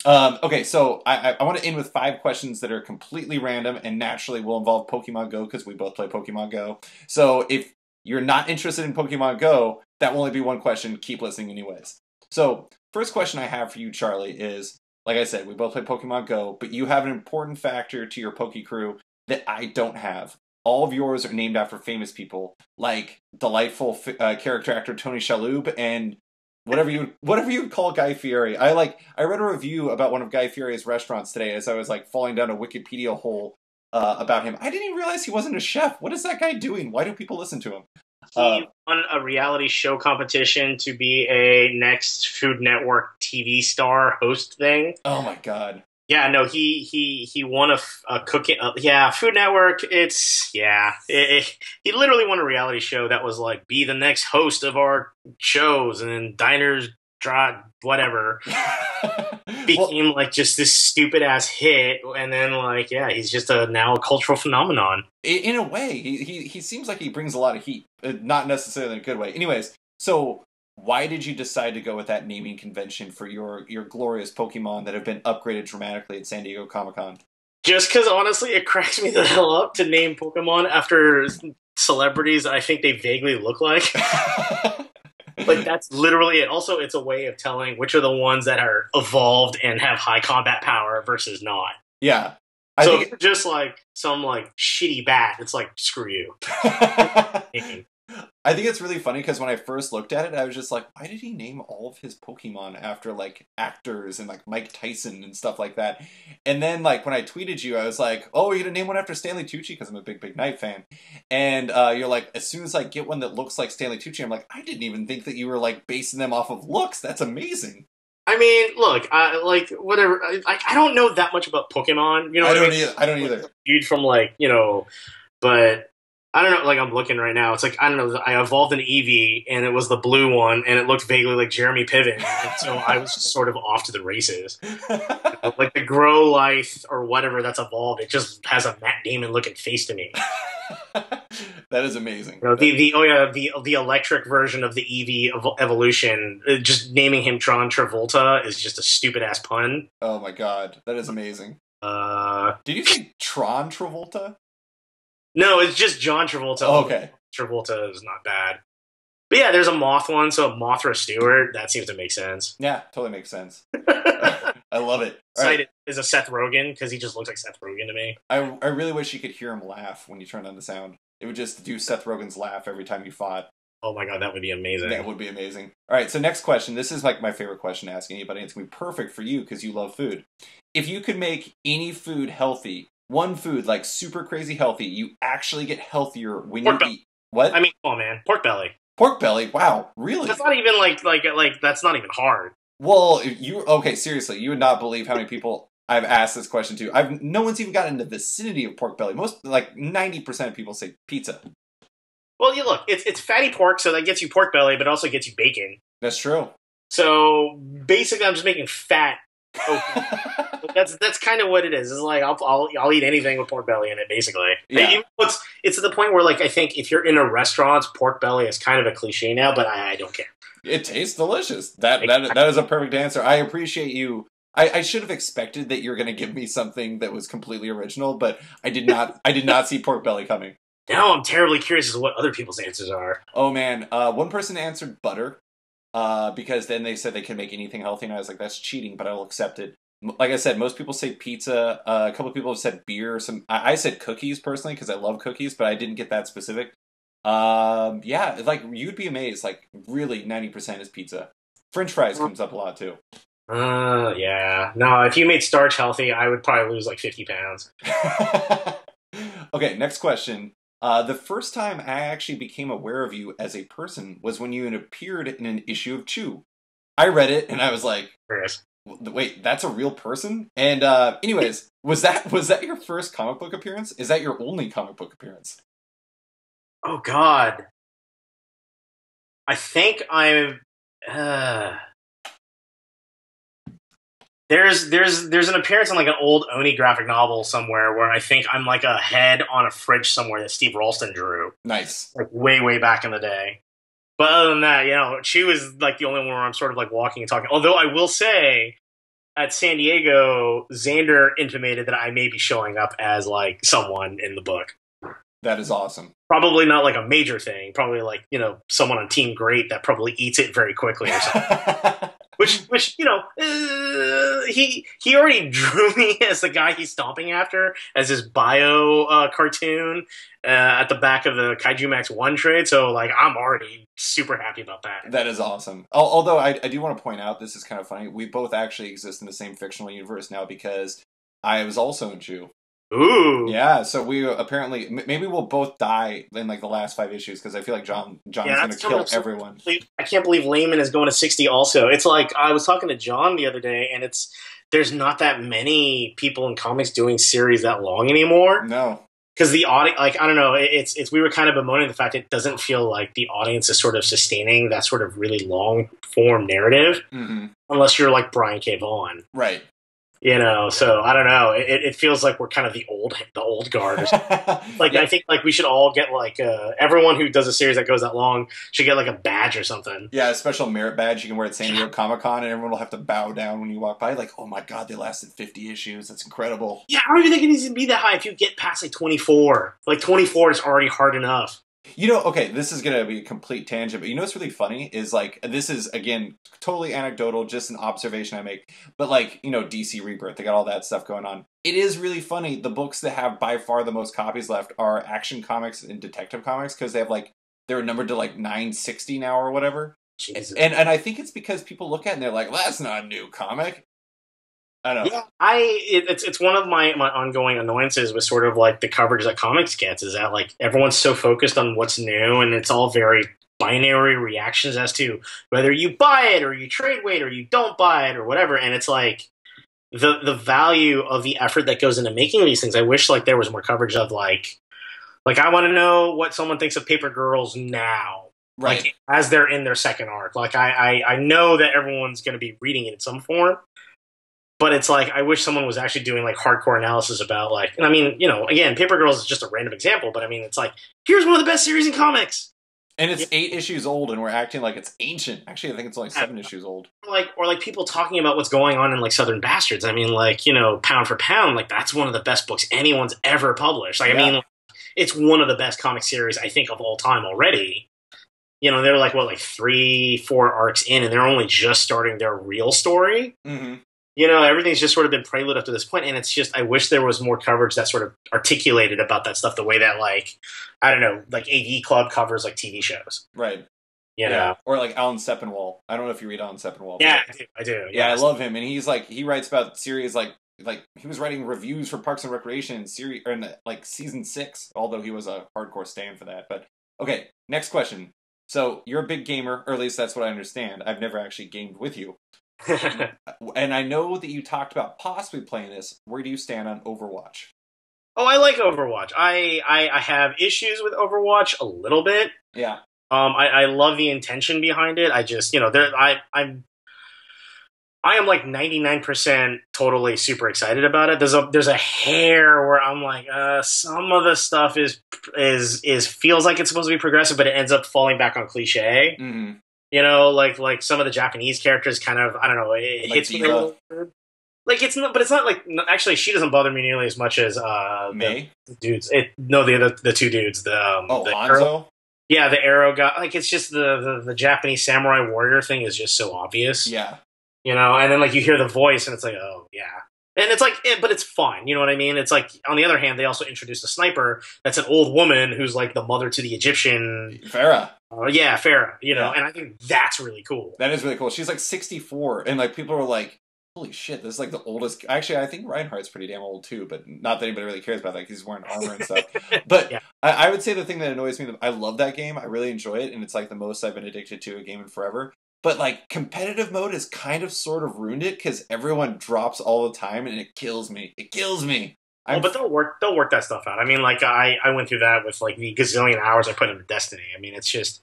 Okay, so I want to end with 5 questions that are completely random and naturally will involve Pokemon Go because we both play Pokemon Go. So if you're not interested in Pokemon Go, that will only be one question. Keep listening anyways. So first question I have for you, Charlie, is, like I said, we both play Pokemon Go, but you have an important factor to your Poke Crew that I don't have. All of yours are named after famous people, like delightful character actor Tony Shalhoub and whatever you would call Guy Fieri. I read a review about one of Guy Fieri's restaurants today as I was like falling down a Wikipedia hole about him. I didn't even realize he wasn't a chef. What is that guy doing? Why do people listen to him? He won a reality show competition to be a next Food Network TV star host thing. Oh my god. Yeah, no, he won a cooking. Food Network. He literally won a reality show that was like, be the next host of our shows, and then Diners, whatever, became like just this stupid ass hit, and then like he's just now a cultural phenomenon. In a way, he seems like he brings a lot of heat, not necessarily in a good way. Anyways, so. Why did you decide to go with that naming convention for your glorious Pokemon that have been upgraded dramatically at San Diego Comic-Con? Just because, honestly, it cracks me the hell up to name Pokemon after celebrities I think they vaguely look like. Like, that's literally it. Also, it's a way of telling which are the ones that are evolved and have high combat power versus not. Yeah. So if you're just like some like shitty bat, it's like, screw you. I think it's really funny because when I first looked at it, I was just like, why did he name all of his Pokemon after like actors and like Mike Tyson and stuff like that? And then like when I tweeted you, I was like, oh, you're gonna name one after Stanley Tucci because I'm a big Knight fan. And you're like, as soon as I get one that looks like Stanley Tucci, I'm like, I didn't even think that you were like basing them off of looks. That's amazing. I mean, look, whatever. I don't know that much about Pokemon. You know, I don't either. Viewed from like but. I don't know, like I'm looking right now. It's like, I don't know, I evolved an Eevee, and it was the blue one, and it looked vaguely like Jeremy Piven, and so I was just sort of off to the races. Like the Growlithe or whatever that's evolved, it just has a Matt Damon looking face to me. That is amazing. The electric version of the Eevee evolution, just naming him John Travolta is just a stupid ass pun. Oh my god, that is amazing. Did you say Tron Travolta? No, it's just John Travolta. Oh, okay. Travolta is not bad. But yeah, there's a Moth one, so Mothra Stewart, that seems to make sense. Yeah, totally makes sense. I love it. All right. Is a Seth Rogen, because he just looks like Seth Rogen to me. I really wish you could hear him laugh when you turned on the sound. It would just do Seth Rogen's laugh every time you fought. Oh my god, that would be amazing. That would be amazing. All right, so next question. This is like my favorite question to ask anybody. It's going to be perfect for you because you love food. If you could make any food healthy, one food like super crazy healthy, you actually get healthier when you eat. What? I mean, come on, man. Pork belly. Pork belly? Wow, really? That's not even like that's not even hard. Well, okay, seriously, you would not believe how many people I've asked this question to. No one's even gotten in the vicinity of pork belly. Most, like 90% of people say pizza. Well, you look, it's fatty pork, so that gets you pork belly, but also gets you bacon. That's true. So basically, I'm just making fat. That's kind of what it is. It's like I'll eat anything with pork belly in it, basically. Yeah. It's to the point where, like, I think if you're in a restaurant, pork belly is kind of a cliche now, but I don't care. It tastes delicious. That is a perfect answer. I appreciate you. I should have expected that you're going to give me something that was completely original, but I did not. I did not see pork belly coming. Now I'm terribly curious as to what other people's answers are. Oh man, one person answered butter, because then they said they can make anything healthy, and I was like, that's cheating, but I'll accept it. Like I said, most people say pizza. A couple of people have said beer. I said cookies personally because I love cookies, but I didn't get that specific. Yeah, like you'd be amazed. Like really, 90% is pizza. French fries comes up a lot too. Yeah. No, if you made starch healthy, I would probably lose like 50 pounds. Okay, next question. The first time I actually became aware of you as a person was when you had appeared in an issue of Chew. I read it and I was like, wait, that's a real person? And anyways, was that your first comic book appearance? Is that your only comic book appearance? Oh God. I think I'm There's an appearance in like an old Oni graphic novel somewhere where I think I'm like a head on a fridge somewhere that Steve Ralston drew. Nice. Like way back in the day. But other than that, you know, she was like the only one where I'm sort of like walking and talking. Although I will say, at San Diego, Xander intimated that I may be showing up as like someone in the book. That is awesome. Probably not like a major thing. Probably like, you know, someone on Team Great that probably eats it very quickly or something. Which you know, he already drew me as the guy he's stomping after as his bio cartoon at the back of the Kaijumax 1 trade. So like, I'm already super happy about that. That is awesome. Although I do want to point out, this is kind of funny. We both actually exist in the same fictional universe now because I was also in Chew. Ooh. Yeah, so we apparently, maybe we'll both die in like the last 5 issues because I feel like John's going to kill everyone. I can't believe Layman is going to 60 also. It's like, I was talking to John the other day, and there's not that many people in comics doing series that long anymore. No. Because the audience, like, I don't know, it's we were kind of bemoaning the fact it doesn't feel like the audience is sort of sustaining that sort of really long form narrative, unless you're like Brian K. Vaughan. Right. You know, so I don't know. It feels like we're kind of the old guard. Or something. Like, yeah. I think like we should all get like everyone who does a series that goes that long should get like a badge or something. Yeah, a special merit badge you can wear at San Diego Comic-Con, and everyone will have to bow down when you walk by. Like, oh my god, they lasted 50 issues. That's incredible. Yeah, I don't even think it needs to be that high. If you get past like 24, like 24 is already hard enough. You know, okay, this is going to be a complete tangent, but you know what's really funny is, like, this is, again, totally anecdotal, just an observation I make, but, like, you know, DC Rebirth, they got all that stuff going on. It is really funny, the books that have by far the most copies left are Action Comics and Detective Comics, because they have, like, they're numbered to, like, 960 now or whatever. Jesus. And I think it's because people look at it and they're like, well, that's not a new comic. I don't know. Yeah, it's one of my ongoing annoyances with sort of like the coverage that comics gets is that like everyone's so focused on what's new and it's all very binary reactions as to whether you buy it or you trade weight or you don't buy it or whatever. And it's like the value of the effort that goes into making these things. I wish like there was more coverage of like I want to know what someone thinks of Paper Girls now. Right. Like, as they're in their second arc. Like I know that everyone's going to be reading it in some form. But it's like, I wish someone was actually doing like hardcore analysis about like, and I mean, you know, again, Paper Girls is just a random example, but I mean, it's like, here's one of the best series in comics. And it's 8 issues old and we're acting like it's ancient. Actually, I think it's only 7 issues old. Or like people talking about what's going on in like Southern Bastards. I mean, like, you know, pound for pound, like that's one of the best books anyone's ever published. Like, I mean, it's one of the best comic series I think of all time already. you know, they're like, what, like 3-4 arcs in, and they're only just starting their real story. Mm-hmm. You know, everything's just sort of been prelude up to this point, and it's just, I wish there was more coverage that sort of articulated about that stuff the way that, like, I don't know, like AV Club covers, like, TV shows. Right. You know? Or like Alan Sepinwall. I don't know if you read Alan Sepinwall. Yeah, I do. Yeah, I love him, and he's like, he writes about series like he was writing reviews for Parks and Recreation series, or in like season 6, although he was a hardcore stan for that. But okay, next question. So you're a big gamer, or at least that's what I understand. I've never actually gamed with you. And I know that you talked about possibly playing this. Where do you stand on Overwatch? Oh, I like Overwatch. I have issues with Overwatch a little bit. Yeah. I love the intention behind it. I just, you know, I am like 99% totally super excited about it. There's a hair where I'm like, some of the stuff is feels like it's supposed to be progressive, but it ends up falling back on cliche. Mm-hmm. You know, like some of the Japanese characters kind of, I don't know, it hits me a little bit. Like it's not, but it's not like, actually she doesn't bother me nearly as much as May? the dudes. The two dudes. The Hanzo? Yeah, the arrow guy. Like, it's just the Japanese samurai warrior thing is just so obvious. Yeah. You know, and then, like, you hear the voice, and it's like, oh, yeah. And it's like, but it's fine, you know what I mean? It's like, on the other hand, they also introduced a sniper that's an old woman who's, like, the mother to the Egyptian... Farah. Yeah, Farah, you know, and I think that's really cool. That is really cool. She's, like, 64, and, like, people are like, holy shit, this is, like, the oldest... Actually, I think Reinhardt's pretty damn old, too, but not that anybody really cares about that, because he's wearing armor and stuff. But yeah. I would say the thing that annoys me, I love that game, I really enjoy it, and it's, like, the most I've been addicted to a game in forever. But, like, competitive mode has kind of sort of ruined it, because everyone drops all the time, and it kills me. It kills me. Oh, but they'll work that stuff out. I mean, like, I went through that with, like, the gazillion hours I put into Destiny. I mean, it's just...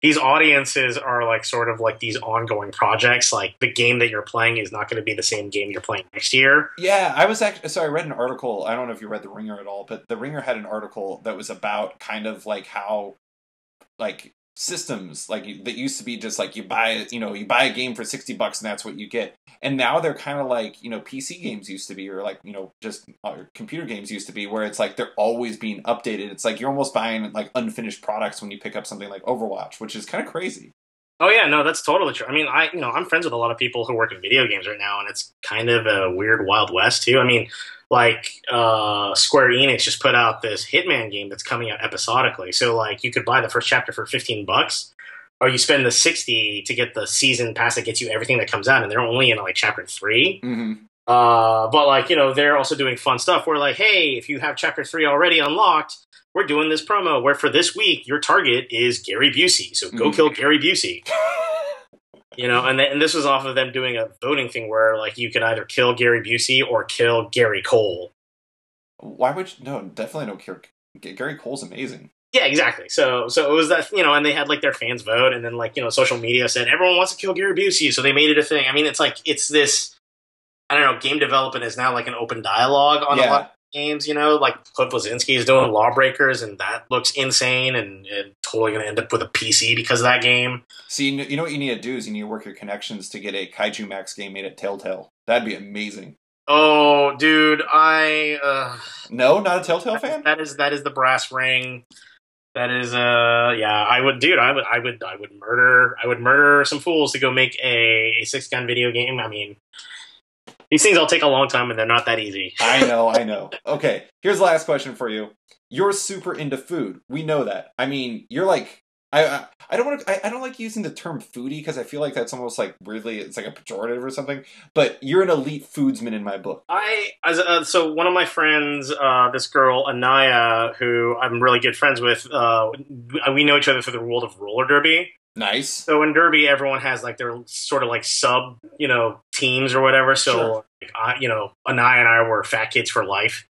These audiences are, like, sort of, like, these ongoing projects. Like, the game that you're playing is not going to be the same game you're playing next year. Yeah, I was actually... So I read an article. I don't know if you read The Ringer at all, but The Ringer had an article that was about kind of, like, how... like... systems like that used to be just like you buy a game for $60 and that's what you get, and now they're kind of like, you know, PC games used to be, or like, you know, just computer games used to be, where it's like they're always being updated. It's like you're almost buying like unfinished products when you pick up something like Overwatch, which is kind of crazy. Oh yeah, no, that's totally true. I mean, I'm friends with a lot of people who work in video games right now, and it's kind of a weird Wild West too. I mean, like, Square Enix just put out this Hitman game that's coming out episodically. So, like, you could buy the first chapter for $15, or you spend the $60 to get the season pass that gets you everything that comes out, and they're only in, like, chapter 3. Mm-hmm. But, like, you know, they're also doing fun stuff where, like, hey, if you have chapter 3 already unlocked, we're doing this promo where for this week, your target is Gary Busey. So go kill Gary Busey. You know, and this was off of them doing a voting thing where, like, you could either kill Gary Busey or kill Gary Cole. Why would you? No, definitely no kill. Gary Cole's amazing. Yeah, exactly. So it was that, you know, and they had, like, their fans vote, and then, like, you know, social media said, everyone wants to kill Gary Busey, so they made it a thing. I mean, it's like, it's this, I don't know, game development is now, like, an open dialogue on a lot of games, you know, like Cliff Bleszinski is doing Lawbreakers, and that looks insane, and totally going to end up with a PC because of that game. See, you know what you need to do is you need to work your connections to get a Kaijumax game made at Telltale. That'd be amazing. Oh, dude, No, not a Telltale fan? That is the brass ring. That is, yeah, I would murder some fools to go make a 6-gun video game. I mean, these things all take a long time, and they're not that easy. I know. Okay, here's the last question for you. You're super into food. We know that. I mean, you're like, I don't like using the term foodie, because I feel like that's almost like weirdly, it's like a pejorative or something. But you're an elite foodsman in my book. So one of my friends, this girl Anaya, who I'm really good friends with, we know each other through the world of roller derby. Nice. So in derby, everyone has like their sort of like sub, you know, teams or whatever. So, sure. You know, Anaya and I were fat kids for life.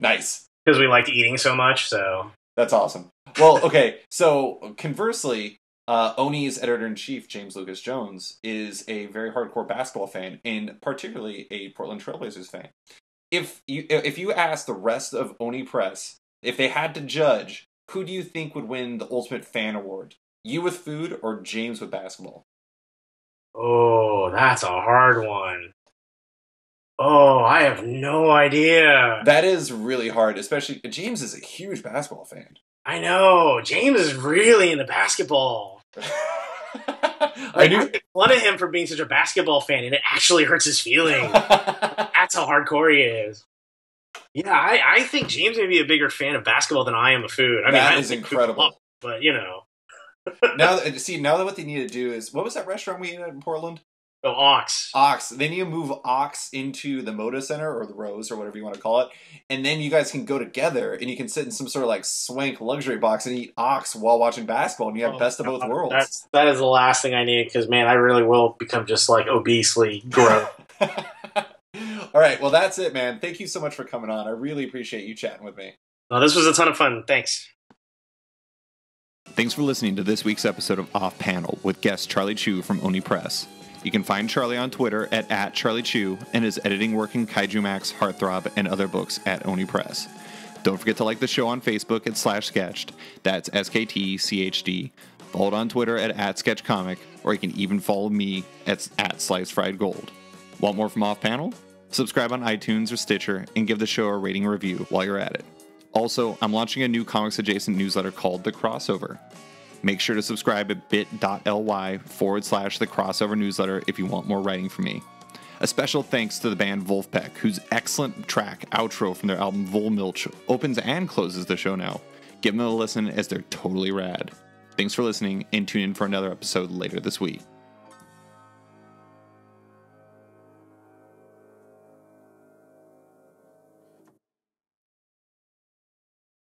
Nice. Because we liked eating so much. So that's awesome. Well, okay. So conversely, Oni's editor-in-chief, James Lucas Jones, is a very hardcore basketball fan, and particularly a Portland Trailblazers fan. If you ask the rest of Oni Press if they had to judge, who do you think would win the Ultimate Fan Award? You with food or James with basketball? Oh, that's a hard one. Oh, I have no idea. That is really hard, especially James is a huge basketball fan. I know. James is really into basketball. I knew. I make fun of him for being such a basketball fan, and it actually hurts his feelings. That's how hardcore he is. Yeah, I think James may be a bigger fan of basketball than I am of food. I mean, That I is incredible. but you know. Now that what they need to do is, what was that restaurant we ate at in Portland? Oh, Ox. Ox. They need to move Ox into the Moda Center or the Rose or whatever you want to call it, and then you guys can go together and you can sit in some sort of like swank luxury box and eat Ox while watching basketball, and you have best of both worlds. That is the last thing I need because man, I really will become just like obesely gross. All right, well that's it, man. Thank you so much for coming on. I really appreciate you chatting with me. Oh, this was a ton of fun. Thanks. Thanks for listening to this week's episode of Off Panel with guest Charlie Chu from Oni Press. You can find Charlie on Twitter at Charlie Chu and his editing work in Kaijumax, Heartthrob, and other books at Oni Press. Don't forget to like the show on Facebook at /sketched. That's SKTCHD. Follow it on Twitter at @sketchcomic, or you can even follow me at @slicefriedgold. Want more from Off Panel? Subscribe on iTunes or Stitcher and give the show a rating and review while you're at it. Also, I'm launching a new comics-adjacent newsletter called The Crossover. Make sure to subscribe at bit.ly/The Crossover newsletter if you want more writing from me. A special thanks to the band Wolfpack, whose excellent track, Outro, from their album Volmilch opens and closes the show now. Give them a listen as they're totally rad. Thanks for listening, and tune in for another episode later this week.